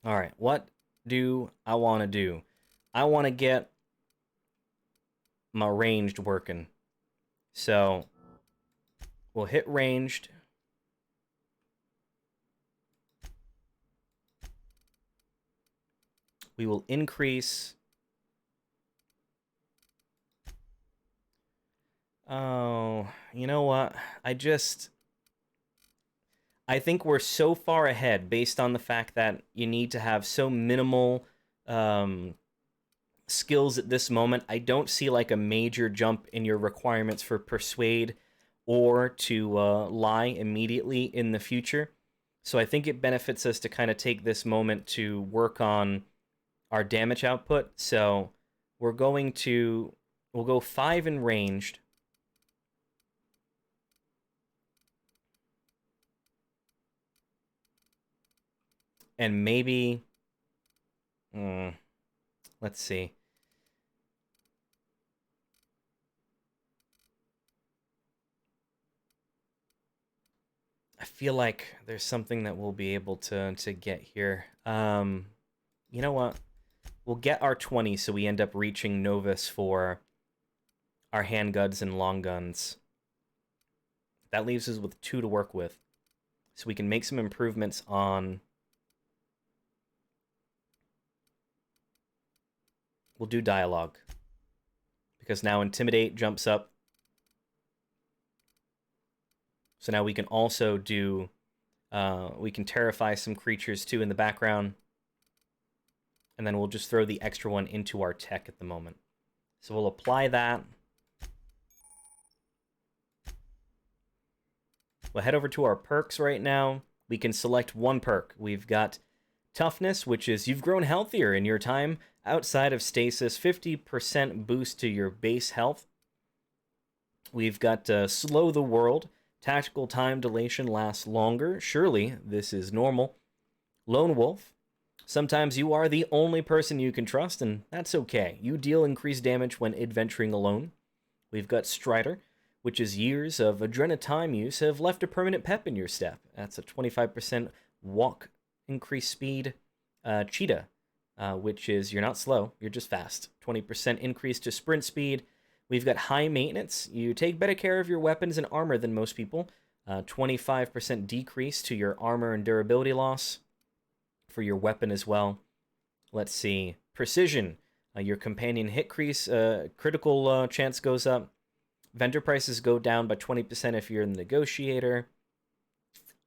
All right, what do I want to do? I want to get my ranged working. So we'll hit ranged. We will increase. Oh, you know what? I think we're so far ahead based on the fact that you need to have so minimal skills at this moment. I don't see like a major jump in your requirements for persuade or to lie immediately in the future. So I think it benefits us to kind of take this moment to work on our damage output. So we'll go 5 in ranged. And maybe, let's see. I feel like there's something that we'll be able to get here. You know what? We'll get our 20 so we end up reaching Novus for our handguns and long guns. That leaves us with 2 to work with. So we can make some improvements on... We'll do dialogue. Because now Intimidate jumps up. So now we can also do... we can terrify some creatures too in the background. And then we'll just throw the extra one into our tech at the moment. So we'll apply that. We'll head over to our perks right now. We can select one perk. We've got Toughness, which is you've grown healthier in your time outside of stasis. 50% boost to your base health. We've got Slow the World. Tactical time dilation lasts longer. Surely this is normal. Lone Wolf. Sometimes you are the only person you can trust, and that's okay. You deal increased damage when adventuring alone. We've got Strider, which is years of adrenatime use have left a permanent pep in your step. That's a 25% walk increased speed. Cheetah, which is you're not slow, you're just fast. 20% increase to sprint speed. We've got High Maintenance. You take better care of your weapons and armor than most people. 25% decrease to your armor and durability loss for your weapon as well. Let's see. Precision. Your companion hit critical chance goes up. Vendor prices go down by 20% if you're in the negotiator.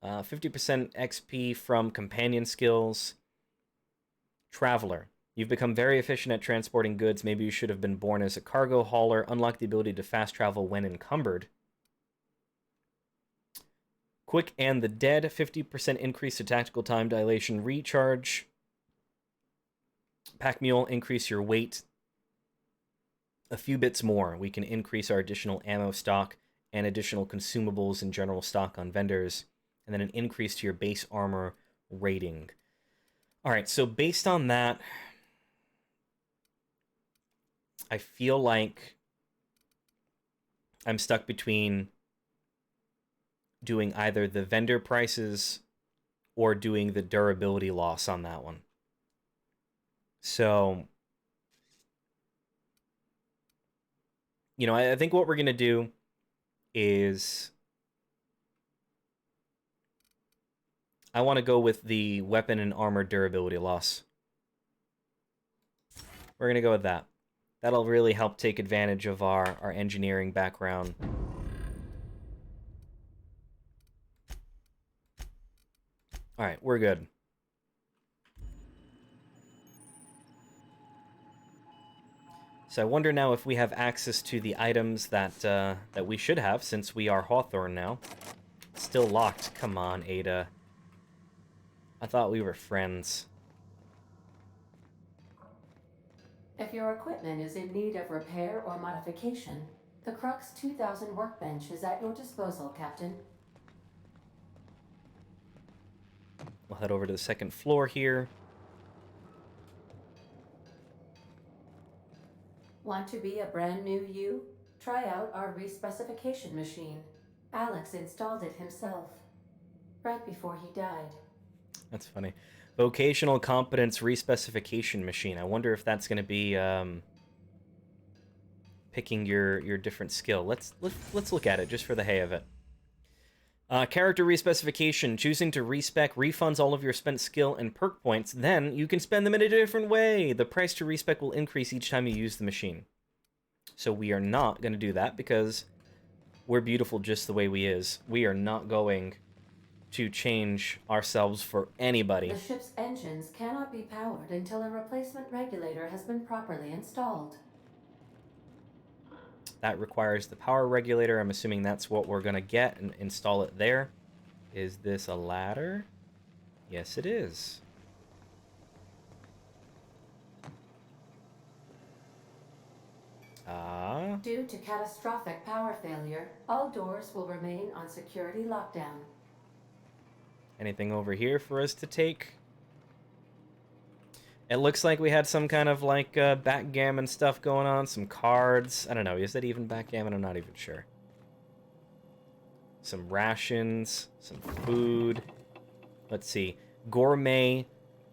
50% XP from companion skills. Traveler. You've become very efficient at transporting goods. Maybe you should have been born as a cargo hauler. Unlock the ability to fast travel when encumbered. Quick and the Dead. 50% increase to tactical time dilation recharge. Pack Mule. Increase your weight a few bits more. We can increase our additional ammo stock and additional consumables and general stock on vendors, and then an increase to your base armor rating. All right, so based on that, I feel like I'm stuck between doing either the vendor prices or doing the durability loss on that one. So, you know, I think what we're going to do is I want to go with the weapon and armor durability loss. We're going to go with that. That'll really help take advantage of our engineering background. All right, we're good. So I wonder now if we have access to the items that that we should have, since we are Hawthorne now. Still locked. Come on, Ada. I thought we were friends. If your equipment is in need of repair or modification, the Crux 2000 workbench is at your disposal, Captain. We'll head over to the second floor here. Want to be a brand new you? Try out our respecification machine. Alex installed it himself, right before he died. That's funny. Vocational competence respecification machine. I wonder if that's going to be picking your different skill. Let's look at it just for the hay of it. Character respecification. Choosing to respec refunds all of your spent skill and perk points. Then you can spend them in a different way. The price to respec will increase each time you use the machine. So we are not going to do that because we're beautiful just the way we is. We are not going to change ourselves for anybody. The ship's engines cannot be powered until a replacement regulator has been properly installed. That requires the power regulator. I'm assuming that's what we're going to get and install it there. Is this a ladder? Yes, it is. Due to catastrophic power failure, all doors will remain on security lockdown. Anything over here for us to take? It looks like we had some kind of like backgammon stuff going on, some cards. I don't know, is that even backgammon? I'm not even sure. Some rations, some food. Let's see. Gourmet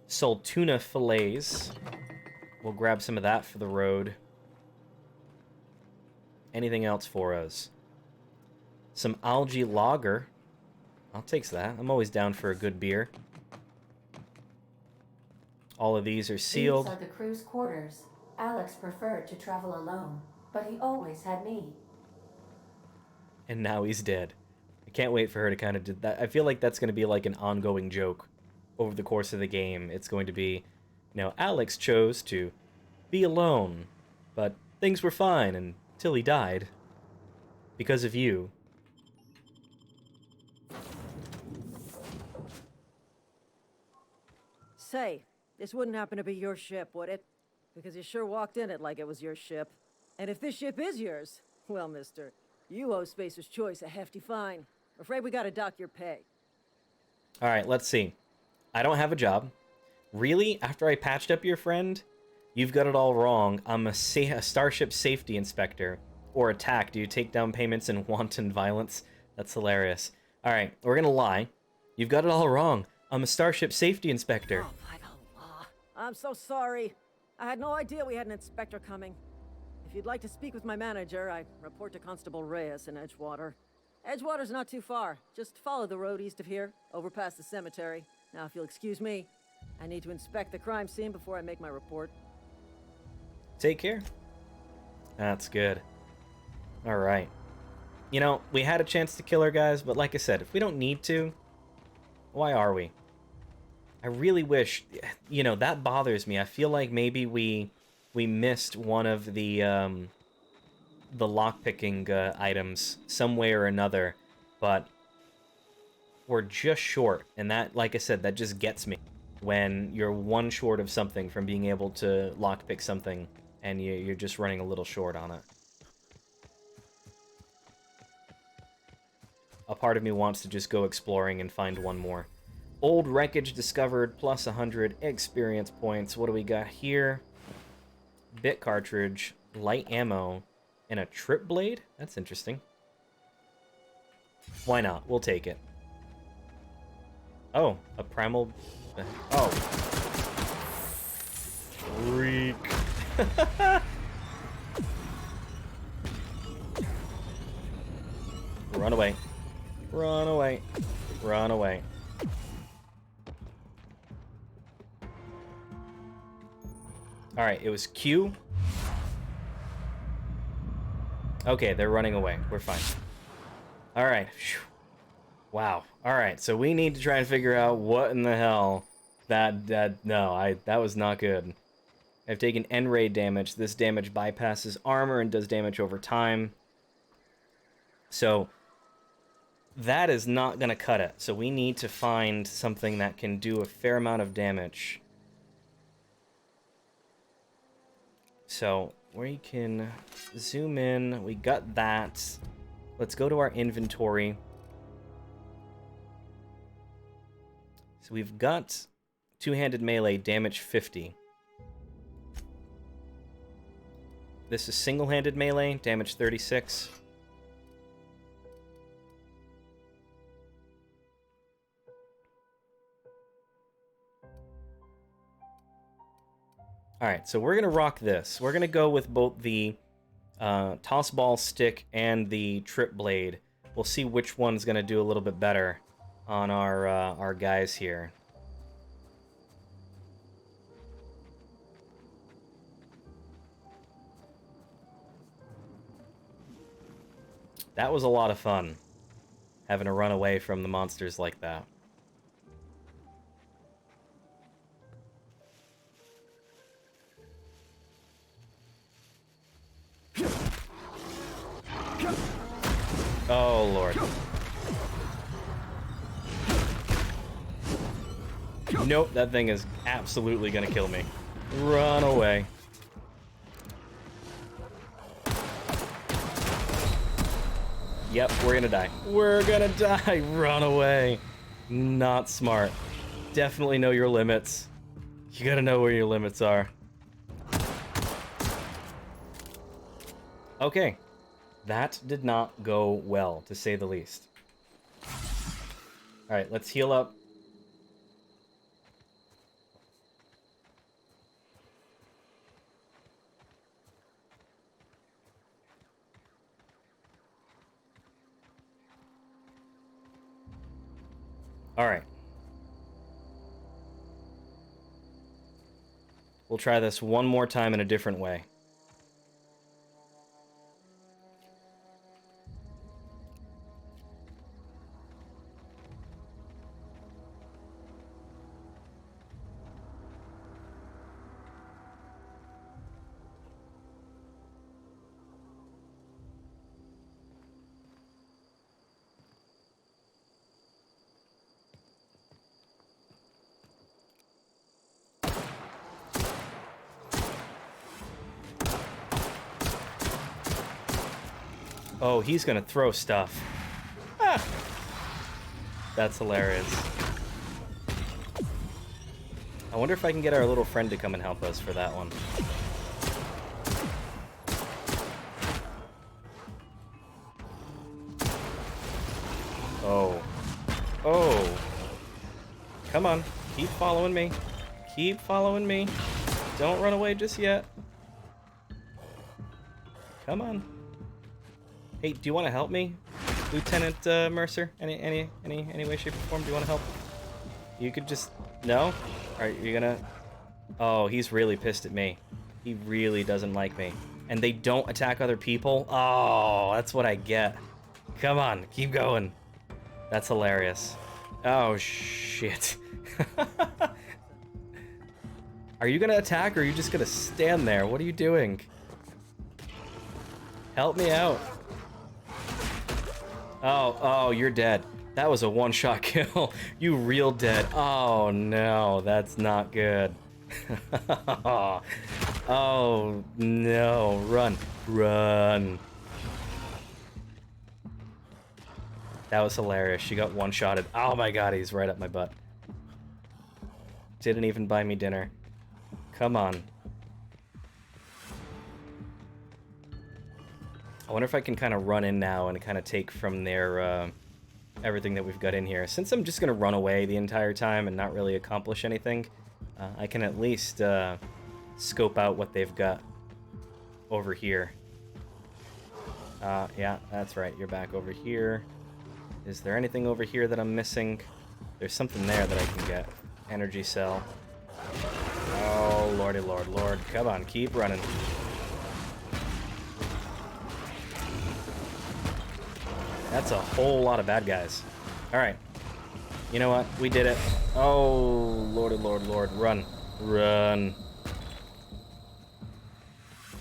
sold tuna fillets. We'll grab some of that for the road. Anything else for us? Some algae lager. I'll take that. I'm always down for a good beer. All of these are sealed. These are the crew's quarters. Alex preferred to travel alone, but he always had me. And now he's dead. I can't wait for her to kind of do that. I feel like that's going to be like an ongoing joke over the course of the game. It's going to be, you know, Alex chose to be alone, but things were fine until he died. Because of you. Say, this wouldn't happen to be your ship, would it? Because you sure walked in it like it was your ship. And if this ship is yours, well, mister, you owe Spacer's Choice a hefty fine. Afraid we gotta dock your pay. Alright, let's see. I don't have a job. Really? After I patched up your friend? You've got it all wrong. I'm a starship safety inspector. Or attack. Do you take down payments in wanton violence? That's hilarious. Alright, we're gonna lie. You've got it all wrong. I'm a starship safety inspector. Oh, by the law. I'm so sorry. I had no idea we had an inspector coming. If you'd like to speak with my manager, I report to Constable Reyes in Edgewater. Edgewater's not too far. Just follow the road east of here, over past the cemetery. Now, if you'll excuse me, I need to inspect the crime scene before I make my report. Take care. That's good. Alright. You know, we had a chance to kill her, guys, but like I said, if we don't need to, why are we? I really wish, you know, that bothers me. I feel like maybe we missed one of the lockpicking items some way or another, but we're just short, and that, like I said, that just gets me when you're one short of something from being able to lockpick something, and you're just running a little short on it. A part of me wants to just go exploring and find one more. Old wreckage discovered, plus 100 experience points. What do we got here? Bit cartridge, light ammo, and a trip blade? That's interesting. Why not? We'll take it. Oh, a primal... Oh. Freak. Run away. Run away. Run away. Alright, it was Q. Okay, they're running away. We're fine. Alright. Wow. Alright, so we need to try and figure out what in the hell that was not good. I've taken N-ray damage. This damage bypasses armor and does damage over time. So that is not going to cut it. So we need to find something that can do a fair amount of damage. So we can zoom in. We got that. Let's go to our inventory. So we've got two-handed melee, damage 50. This is single-handed melee, damage 36. Alright, so we're going to rock this. We're going to go with both the toss ball stick and the trip blade. We'll see which one's going to do a little bit better on our guys here. That was a lot of fun. having to run away from the monsters like that. Oh, Lord. Nope, that thing is absolutely gonna kill me. Run away. Yep, we're gonna die. We're gonna die. Run away. Not smart. Definitely know your limits. You gotta know where your limits are. Okay. That did not go well, to say the least. Alright, let's heal up. Alright. We'll try this one more time in a different way. Oh, he's gonna throw stuff. Ah! That's hilarious. I wonder if I can get our little friend to come and help us for that one. Oh. Oh. Come on. Keep following me. Keep following me. Don't run away just yet. Come on. Hey, do you want to help me, Lieutenant Mercer? Any way, shape, or form? Do you want to help? You could just... No? Are you gonna... Oh, he's really pissed at me. He really doesn't like me. And they don't attack other people? Oh, that's what I get. Come on, keep going. That's hilarious. Oh, shit. Are you gonna attack, or are you just gonna stand there? What are you doing? Help me out. Oh, you're dead. That was a one-shot kill. You real dead. Oh, no, that's not good. Oh, no. Run. Run. That was hilarious. She got one-shotted. Oh, my God, he's right up my butt. Didn't even buy me dinner. Come on. I wonder if I can kind of run in now and kind of take from their everything that we've got in here. Since I'm just going to run away the entire time and not really accomplish anything, I can at least scope out what they've got over here. Yeah, that's right. You're back over here. Is there anything over here that I'm missing? There's something there that I can get. Energy cell. Oh, lordy lord, lord. Come on, keep running. That's a whole lot of bad guys. Alright. You know what? We did it. Oh, lordy lord, lord. Run. Run.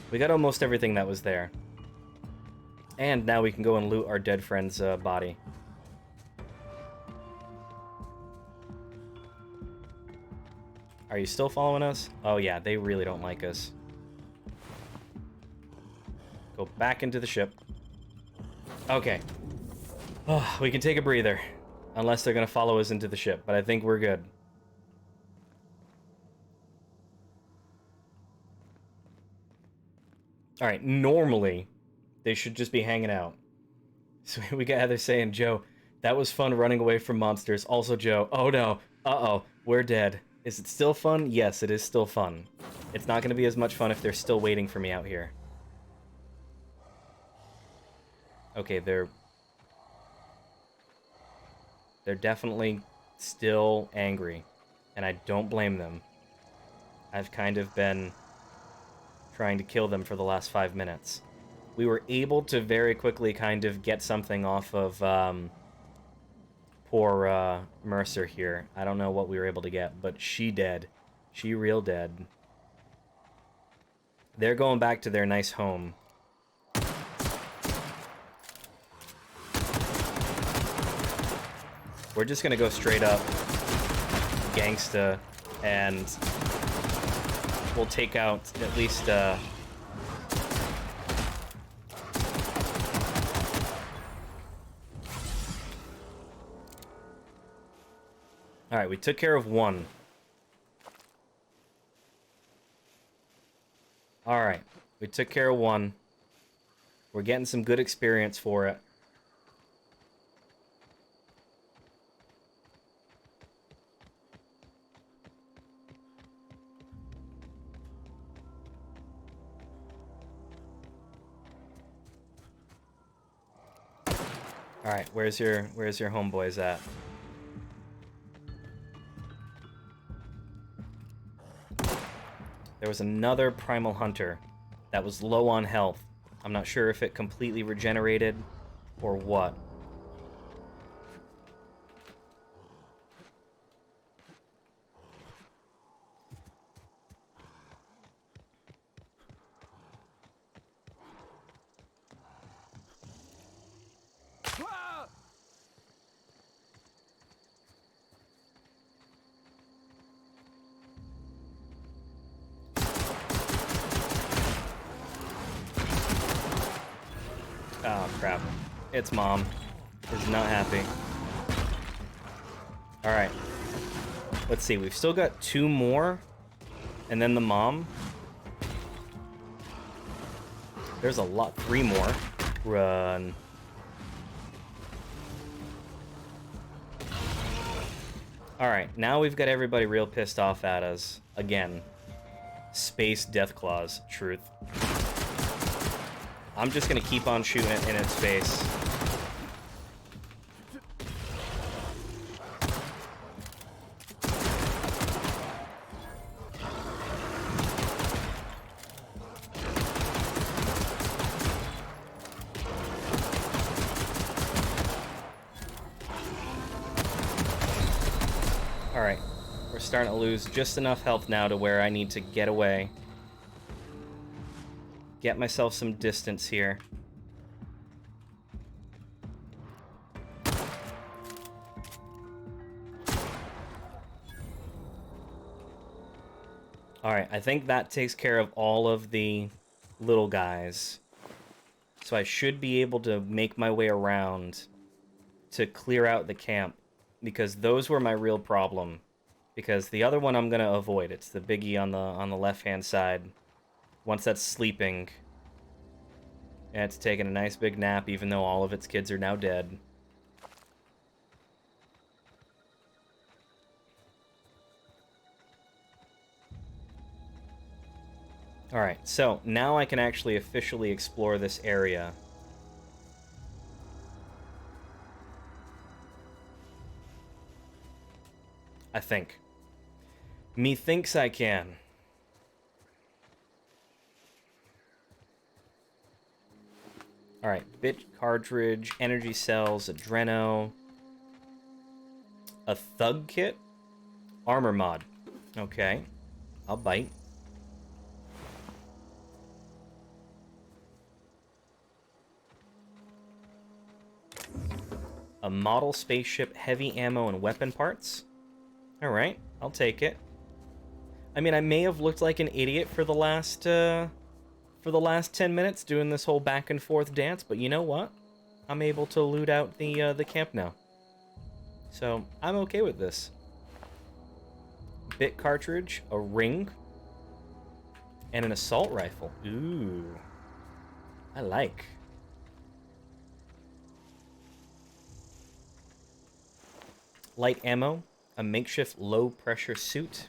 We got almost everything that was there. And now we can go and loot our dead friend's body. Are you still following us? Oh yeah, they really don't like us. Go back into the ship. Okay. Oh, we can take a breather. Unless they're going to follow us into the ship, but I think we're good. Alright, normally, they should just be hanging out. So we got Heather saying, Joe, that was fun running away from monsters. Also, Joe, oh no, uh-oh, we're dead. Is it still fun? Yes, it is still fun. It's not going to be as much fun if they're still waiting for me out here. Okay, they're definitely still angry, and I don't blame them. I've kind of been trying to kill them for the last 5 minutes. We were able to very quickly kind of get something off of poor Mercer here. I don't know what we were able to get, but she dead. She real dead. They're going back to their nice home. We're just gonna go straight up gangsta, and we'll take out at least Alright, we took care of one. Alright, we took care of one. We're getting some good experience for it. Alright, where's your homeboys at? There was another primal hunter that was low on health. I'm not sure if it completely regenerated or what. Oh, crap. Its mom is not happy. Alright. Let's see, we've still got 2 more. And then the mom. There's a lot. 3 more. Run. Alright, now we've got everybody real pissed off at us. Again. Space Deathclaws. Truth. I'm just gonna keep on shooting it in its face. Alright, we're starting to lose just enough health now to where I need to get away. Get myself some distance here. Alright, I think that takes care of all of the little guys. So I should be able to make my way around to clear out the camp, because those were my real problem. Because the other one I'm gonna avoid. It's the biggie on the left-hand side. Once that's sleeping, and it's taking a nice big nap, even though all of its kids are now dead. Alright, so now I can actually officially explore this area. I think. Methinks I can. Alright, bit cartridge, energy cells, adreno, a thug kit, armor mod. Okay, I'll bite. A model spaceship, heavy ammo and weapon parts. Alright, I'll take it. I mean, I may have looked like an idiot for the last 10 minutes doing this whole back and forth dance, but you know what? I'm able to loot out the camp now. So, I'm okay with this. Bit cartridge, a ring, and an assault rifle. Ooh. I like. Light ammo, a makeshift low-pressure suit.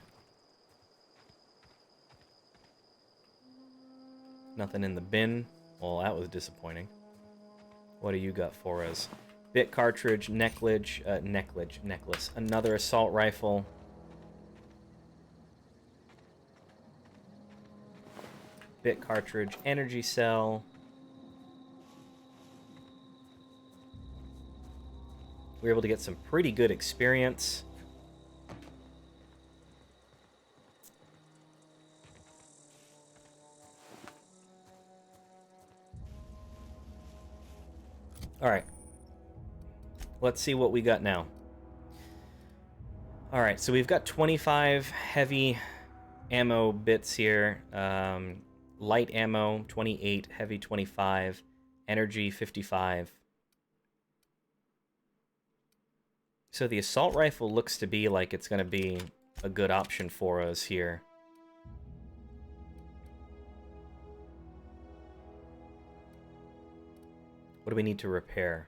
Nothing in the bin. Well, that was disappointing. What do you got for us? Bit cartridge, necklace. Another assault rifle. Bit cartridge, energy cell. We were able to get some pretty good experience. Alright. Let's see what we got now. Alright, so we've got 25 heavy ammo bits here. Light ammo, 28. Heavy, 25. Energy, 55. So the assault rifle looks to be like it's going to be a good option for us here. What do we need to repair?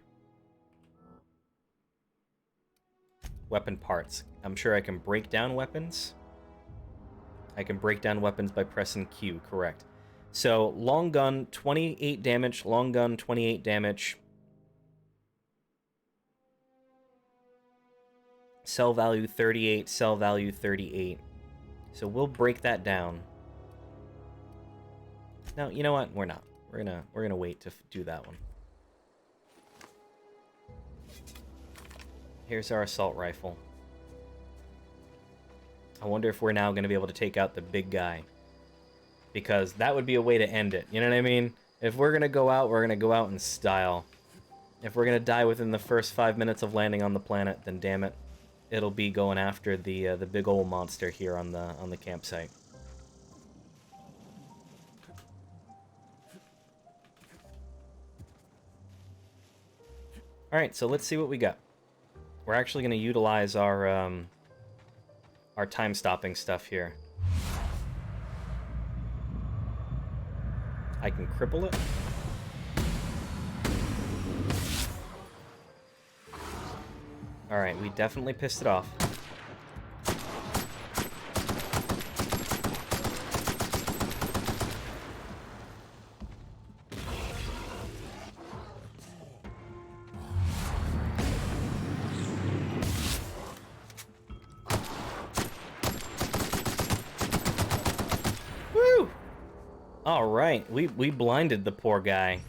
Weapon parts. I'm sure I can break down weapons. I can break down weapons by pressing Q, correct. So, long gun, 28 damage. Long gun, 28 damage. Cell value 38, cell value 38. So we'll break that down. No, you know what? We're not. We're gonna wait to do that one. Here's our assault rifle. I wonder if we're now going to be able to take out the big guy. Because that would be a way to end it. You know what I mean? If we're going to go out, we're going to go out in style. If we're going to die within the first 5 minutes of landing on the planet, then damn it, it'll be going after the big old monster here on the campsite. All right, so let's see what we got. We're actually going to utilize our time-stopping stuff here. I can cripple it. Alright, we definitely pissed it off. Woo! Alright, we blinded the poor guy.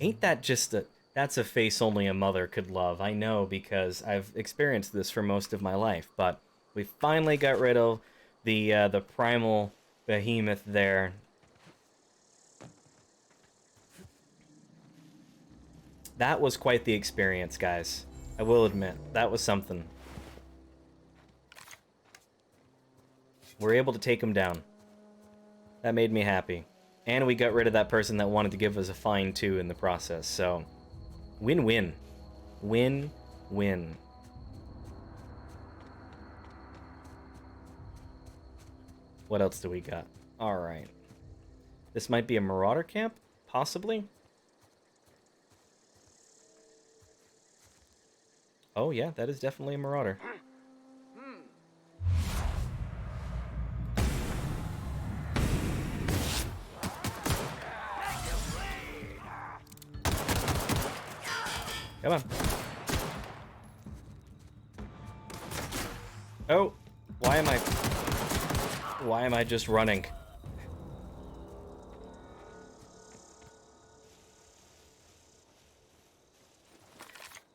Ain't that just a... That's a face only a mother could love. I know, because I've experienced this for most of my life. But we finally got rid of the primal behemoth there. That was quite the experience, guys. I will admit, that was something. We're able to take him down. That made me happy. And we got rid of that person that wanted to give us a fine, too, in the process, so... Win-win. Win-win. What else do we got? Alright. This might be a marauder camp? Possibly? Oh yeah, that is definitely a marauder. Come on. Oh, why am I just running?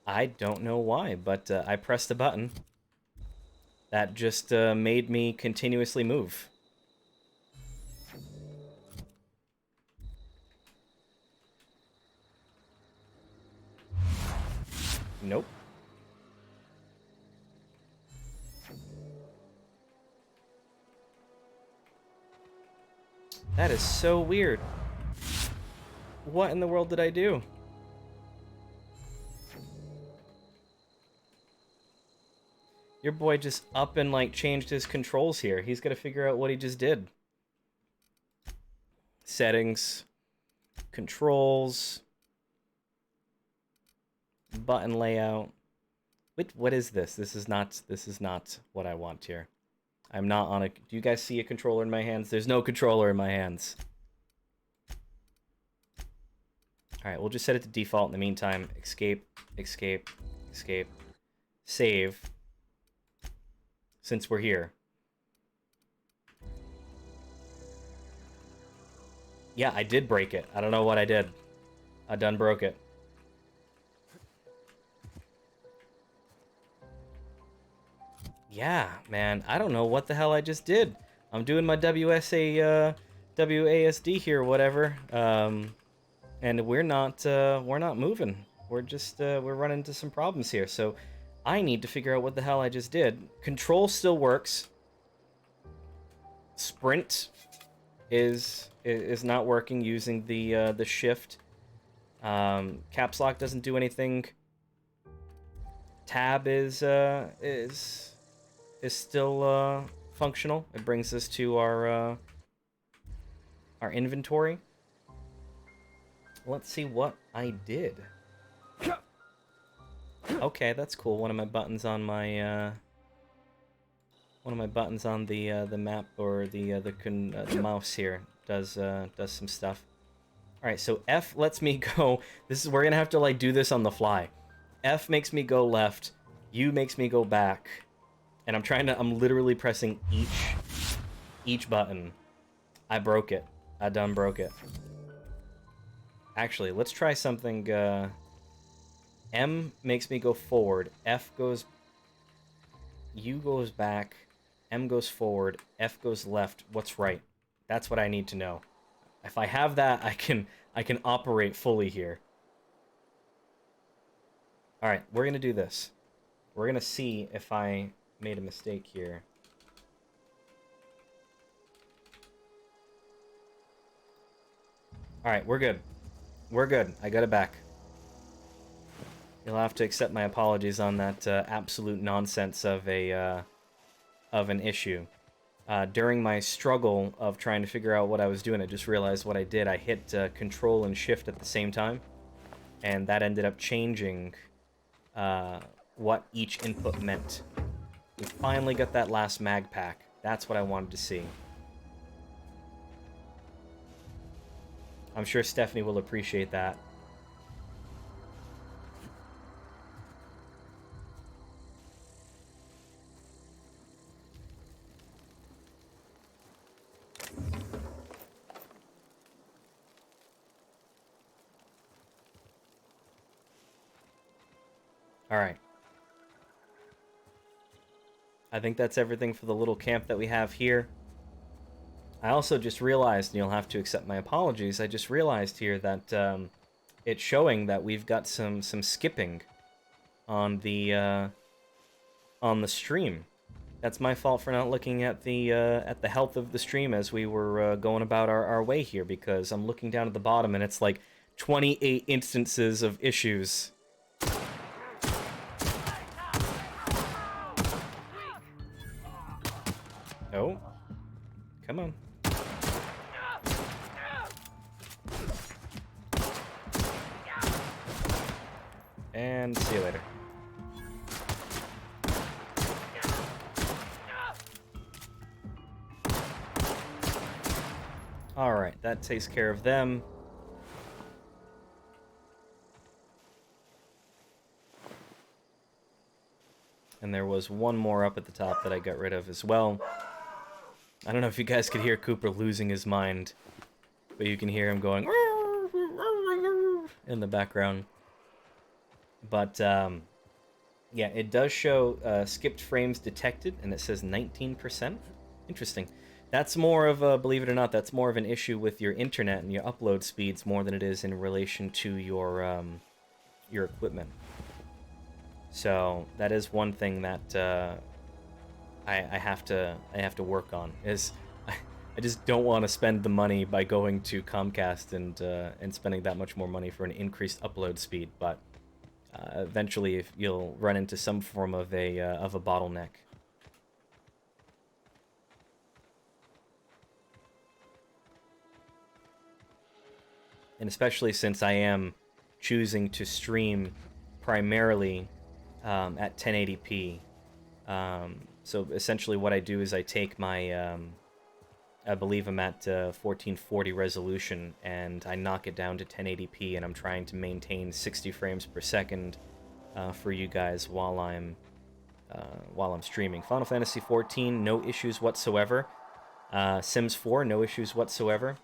I don't know why, but I pressed a button. That just made me continuously move. Nope. That is so weird. What in the world did I do? Your boy just up and like changed his controls here. He's gotta figure out what he just did. Settings. Controls. Button layout. Wait, what is this? This is not what I want here. I'm not on a... Do you guys see a controller in my hands? There's no controller in my hands. Alright, we'll just set it to default in the meantime. Escape, escape, escape. Save. Since we're here. Yeah, I did break it. I don't know what I did. I done broke it. yeah, man, I don't know what the hell I just did. I'm doing my WASD here, whatever. And we're not moving. We're just we're running into some problems here. So I need to figure out what the hell I just did. Control still works. Sprint is not working using the shift. Caps lock doesn't do anything. Tab is still functional. It brings us to our inventory. Let's see what I did. Okay, that's cool. One of my buttons on my the map or the mouse here does some stuff. All right, so F lets me go. We're gonna have to like do this on the fly. F makes me go left. U makes me go back, and I'm literally pressing each button. I broke it. I done broke it. Actually, let's try something. M makes me go forward. F goes. U goes back. M goes forward. F goes left. What's right? That's what I need to know. If I have that, I can operate fully here. All right, we're gonna do this. We're gonna see if I made a mistake here. All right, we're good. We're good. I got it back. You'll have to accept my apologies on that absolute nonsense of an issue. During my struggle of trying to figure out what I was doing, I just realized what I did. I hit Control and Shift at the same time, and that ended up changing what each input meant. We finally got that last mag pack. That's what I wanted to see. I'm sure Stephanie will appreciate that. Alright. I think that's everything for the little camp that we have here. I also just realized, and you'll have to accept my apologies, I just realized here that it's showing that we've got some skipping on the stream. That's my fault for not looking at the health of the stream as we were going about our way here, because I'm looking down at the bottom and it's like 28 instances of issues. Oh, come on. And see you later. Alright, that takes care of them. And there was one more up at the top that I got rid of as well. I don't know if you guys could hear Cooper losing his mind, but you can hear him going in the background. But, yeah, it does show skipped frames detected, and it says 19%. Interesting. That's more of a, believe it or not, that's more of an issue with your internet and your upload speeds more than it is in relation to your equipment. So that is one thing that I have to work on. Is I just don't want to spend the money by going to Comcast and spending that much more money for an increased upload speed. But eventually, if you'll run into some form of a bottleneck. And especially since I am choosing to stream primarily at 1080p. So essentially what I do is I take my, I believe I'm at 1440 resolution, and I knock it down to 1080p, and I'm trying to maintain 60 frames per second for you guys while I'm streaming. Final Fantasy XIV, no issues whatsoever. Sims 4, no issues whatsoever.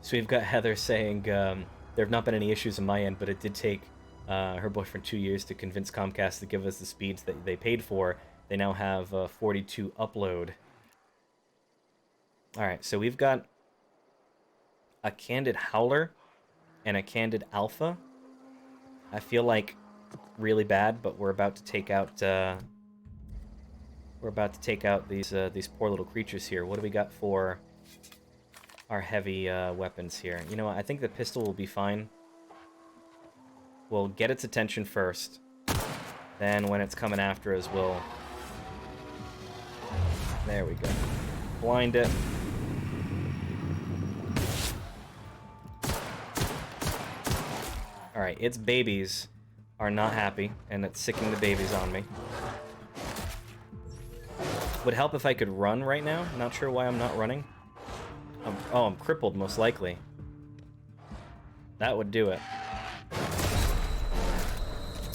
So we've got Heather saying, there have not been any issues on my end, but it did take her boyfriend 2 years to convince Comcast to give us the speeds that they paid for. They now have 42 upload. Alright, so we've got a Candid Howler and a Candid Alpha. I feel like really bad, but we're about to take out these poor little creatures here. What do we got for our heavy weapons here? You know what? I think the pistol will be fine. We'll get its attention first. Then when it's coming after us, we'll... There we go. Blind it. Alright, its babies are not happy, and it's sicking the babies on me. Would help if I could run right now. Not sure why I'm not running. I'm crippled, most likely. That would do it.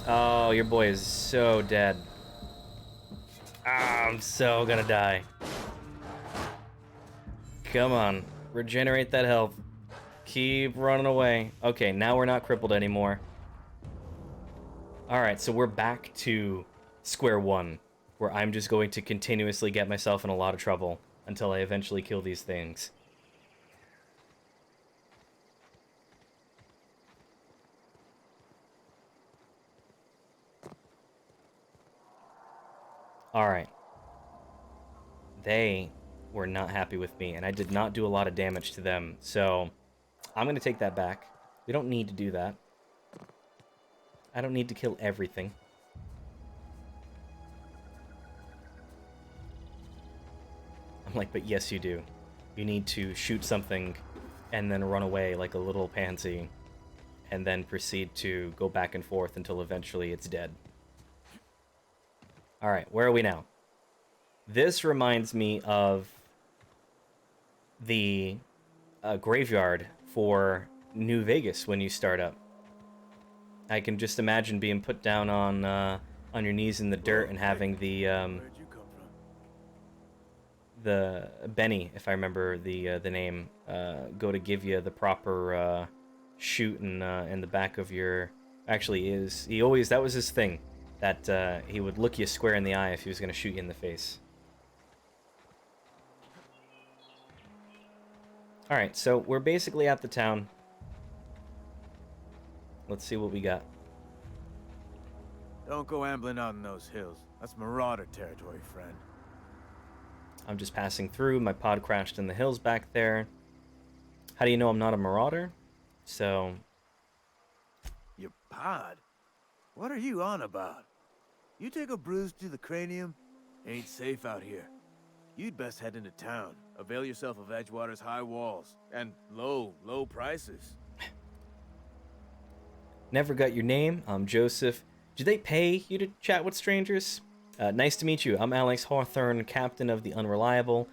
Oh, your boy is so dead. Ah, I'm so gonna die. Come on. Regenerate that health. Keep running away. Okay, now we're not crippled anymore. Alright, so we're back to square one, where I'm just going to continuously get myself in a lot of trouble until I eventually kill these things. Alright. They were not happy with me, and I did not do a lot of damage to them, so I'm going to take that back. We don't need to do that. I don't need to kill everything. I'm like, but yes you do. You need to shoot something and then run away like a little pansy, and then proceed to go back and forth until eventually it's dead. Alright, where are we now? This reminds me of the graveyard for New Vegas when you start up. I can just imagine being put down on your knees in the dirt and having the Benny, if I remember the name, go to give you the proper shoot in the back of your. Actually, that was his thing, that he would look you square in the eye if he was going to shoot you in the face. All right, so we're basically at the town. Let's see what we got. Don't go ambling out in those hills. That's marauder territory, friend. I'm just passing through. My pod crashed in the hills back there. How do you know I'm not a marauder? So... Your pod? What are you on about? You take a bruise to the cranium? Ain't safe out here. You'd best head into town. Avail yourself of Edgewater's high walls. And low prices. Never got your name. I'm Joseph. Do they pay you to chat with strangers? Nice to meet you. I'm Alex Hawthorne, captain of the Unreliable.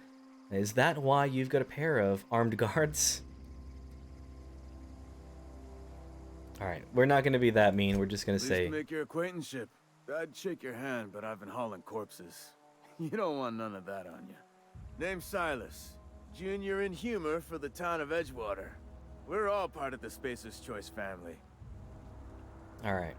Is that why you've got a pair of armed guards? Alright, we're not going to be that mean. We're just going to say... to make your acquaintanceship. I'd shake your hand, but I've been hauling corpses. You don't want none of that on you. Name's Silas. Junior in humor for the town of Edgewater. We're all part of the Spacer's Choice family. Alright.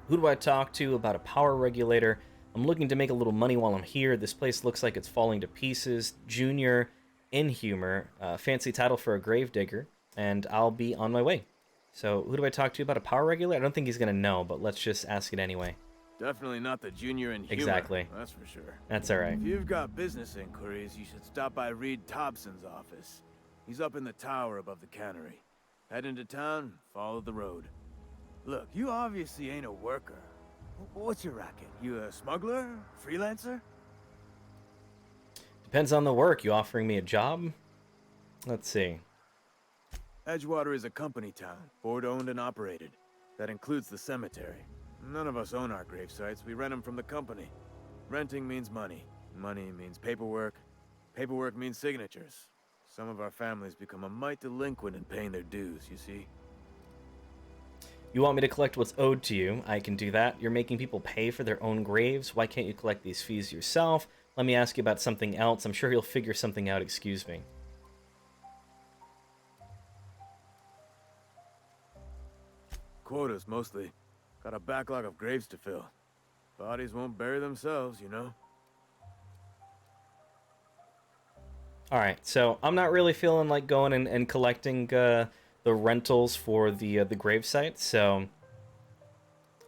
Who do I talk to about a power regulator? I'm looking to make a little money while I'm here. This place looks like it's falling to pieces. Junior in humor. Fancy title for a gravedigger. And I'll be on my way. So, who do I talk to about a power regulator? I don't think he's going to know, but let's just ask it anyway. Definitely not the junior in humor. Exactly. That's for sure. That's alright. If you've got business inquiries, you should stop by Reed Thompson's office. He's up in the tower above the cannery. Head into town, follow the road. Look, you obviously ain't a worker. What's your racket? You a smuggler? Freelancer? Depends on the work. You offering me a job? Let's see. Edgewater is a company town, board-owned and operated. That includes the cemetery. None of us own our grave sites. We rent them from the company. Renting means money. Money means paperwork. Paperwork means signatures. Some of our families become a mite delinquent in paying their dues, you see. You want me to collect what's owed to you? I can do that. You're making people pay for their own graves. Why can't you collect these fees yourself? Let me ask you about something else. I'm sure he'll figure something out. Excuse me. quotas, mostly. Got a backlog of graves to fill. Bodies won't bury themselves, you know? Alright, so I'm not really feeling like going and collecting the rentals for the gravesite, so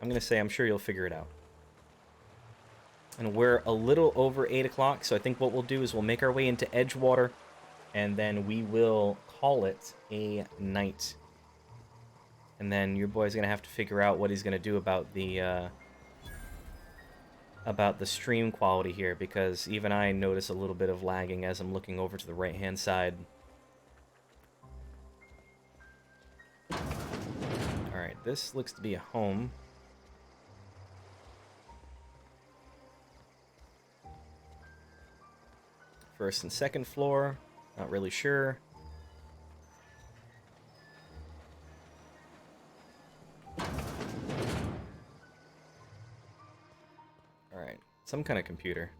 I'm gonna say I'm sure you'll figure it out. And we're a little over 8 o'clock, so I think what we'll do is we'll make our way into Edgewater, and then we will call it a night. And then your boy's gonna have to figure out what he's gonna do about the stream quality here, because even I notice a little bit of lagging as I'm looking over to the right-hand side. Alright, this looks to be a home. First and second floor, not really sure. Alright, some kind of computer.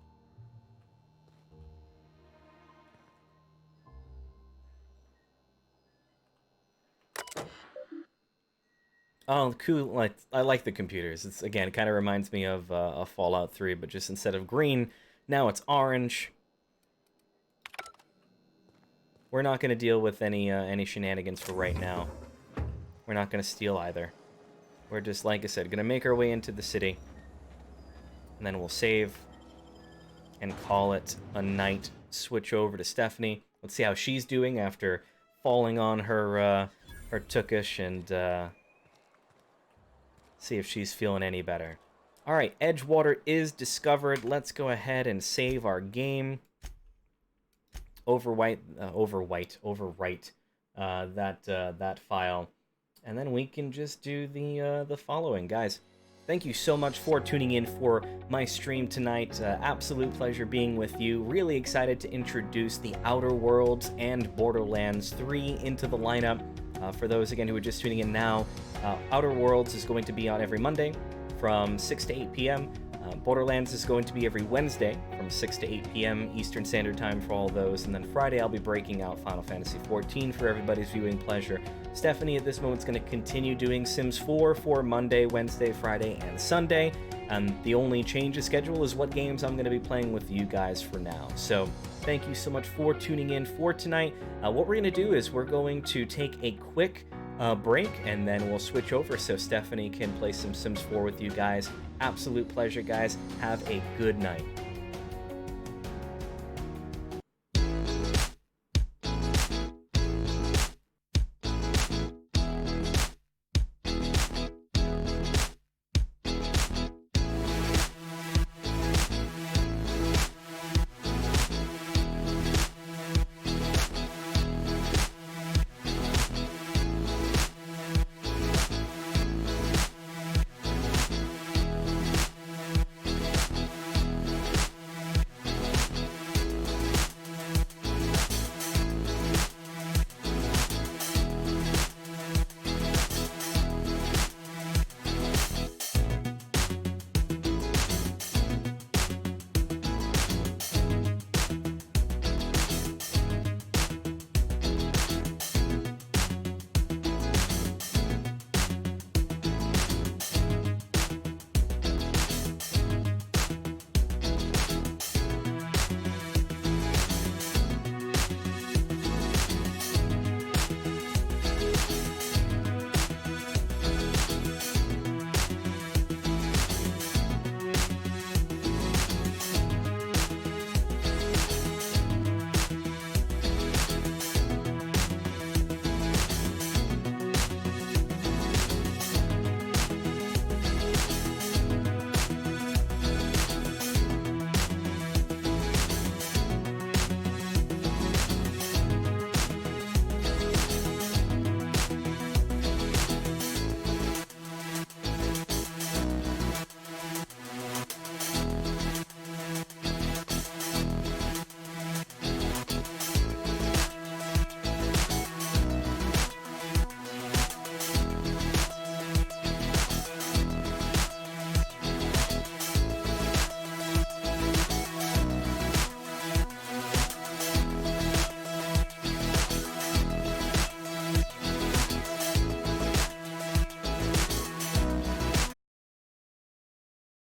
Oh, cool. Like, I like the computers. It's, again, it kind of reminds me of Fallout 3, but just instead of green, now it's orange. We're not going to deal with any shenanigans for right now. We're not going to steal either. We're just, like I said, going to make our way into the city. And then we'll save and call it a night. Switch over to Stephanie. Let's see how she's doing after falling on her Tookish, and see if she's feeling any better. Alright, Edgewater is discovered. Let's go ahead and save our game. Overwrite that file, and then we can just do the following, guys. Thank you so much for tuning in for my stream tonight. Absolute pleasure being with you. Really excited to introduce the Outer Worlds and Borderlands 3 into the lineup. For those again who are just tuning in now, Outer Worlds is going to be on every Monday from 6 to 8 p.m. Borderlands is going to be every Wednesday from 6 to 8 p.m. Eastern Standard Time for all those, and then Friday I'll be breaking out Final Fantasy XIV for everybody's viewing pleasure. Stephanie at this moment is going to continue doing Sims 4 for Monday, Wednesday, Friday, and Sunday. The only change of schedule is what games I'm going to be playing with you guys for now. So thank you so much for tuning in for tonight. What we're going to do is we're going to take a quick break, and then we'll switch over so Stephanie can play some Sims 4 with you guys. Absolute pleasure, guys. Have a good night.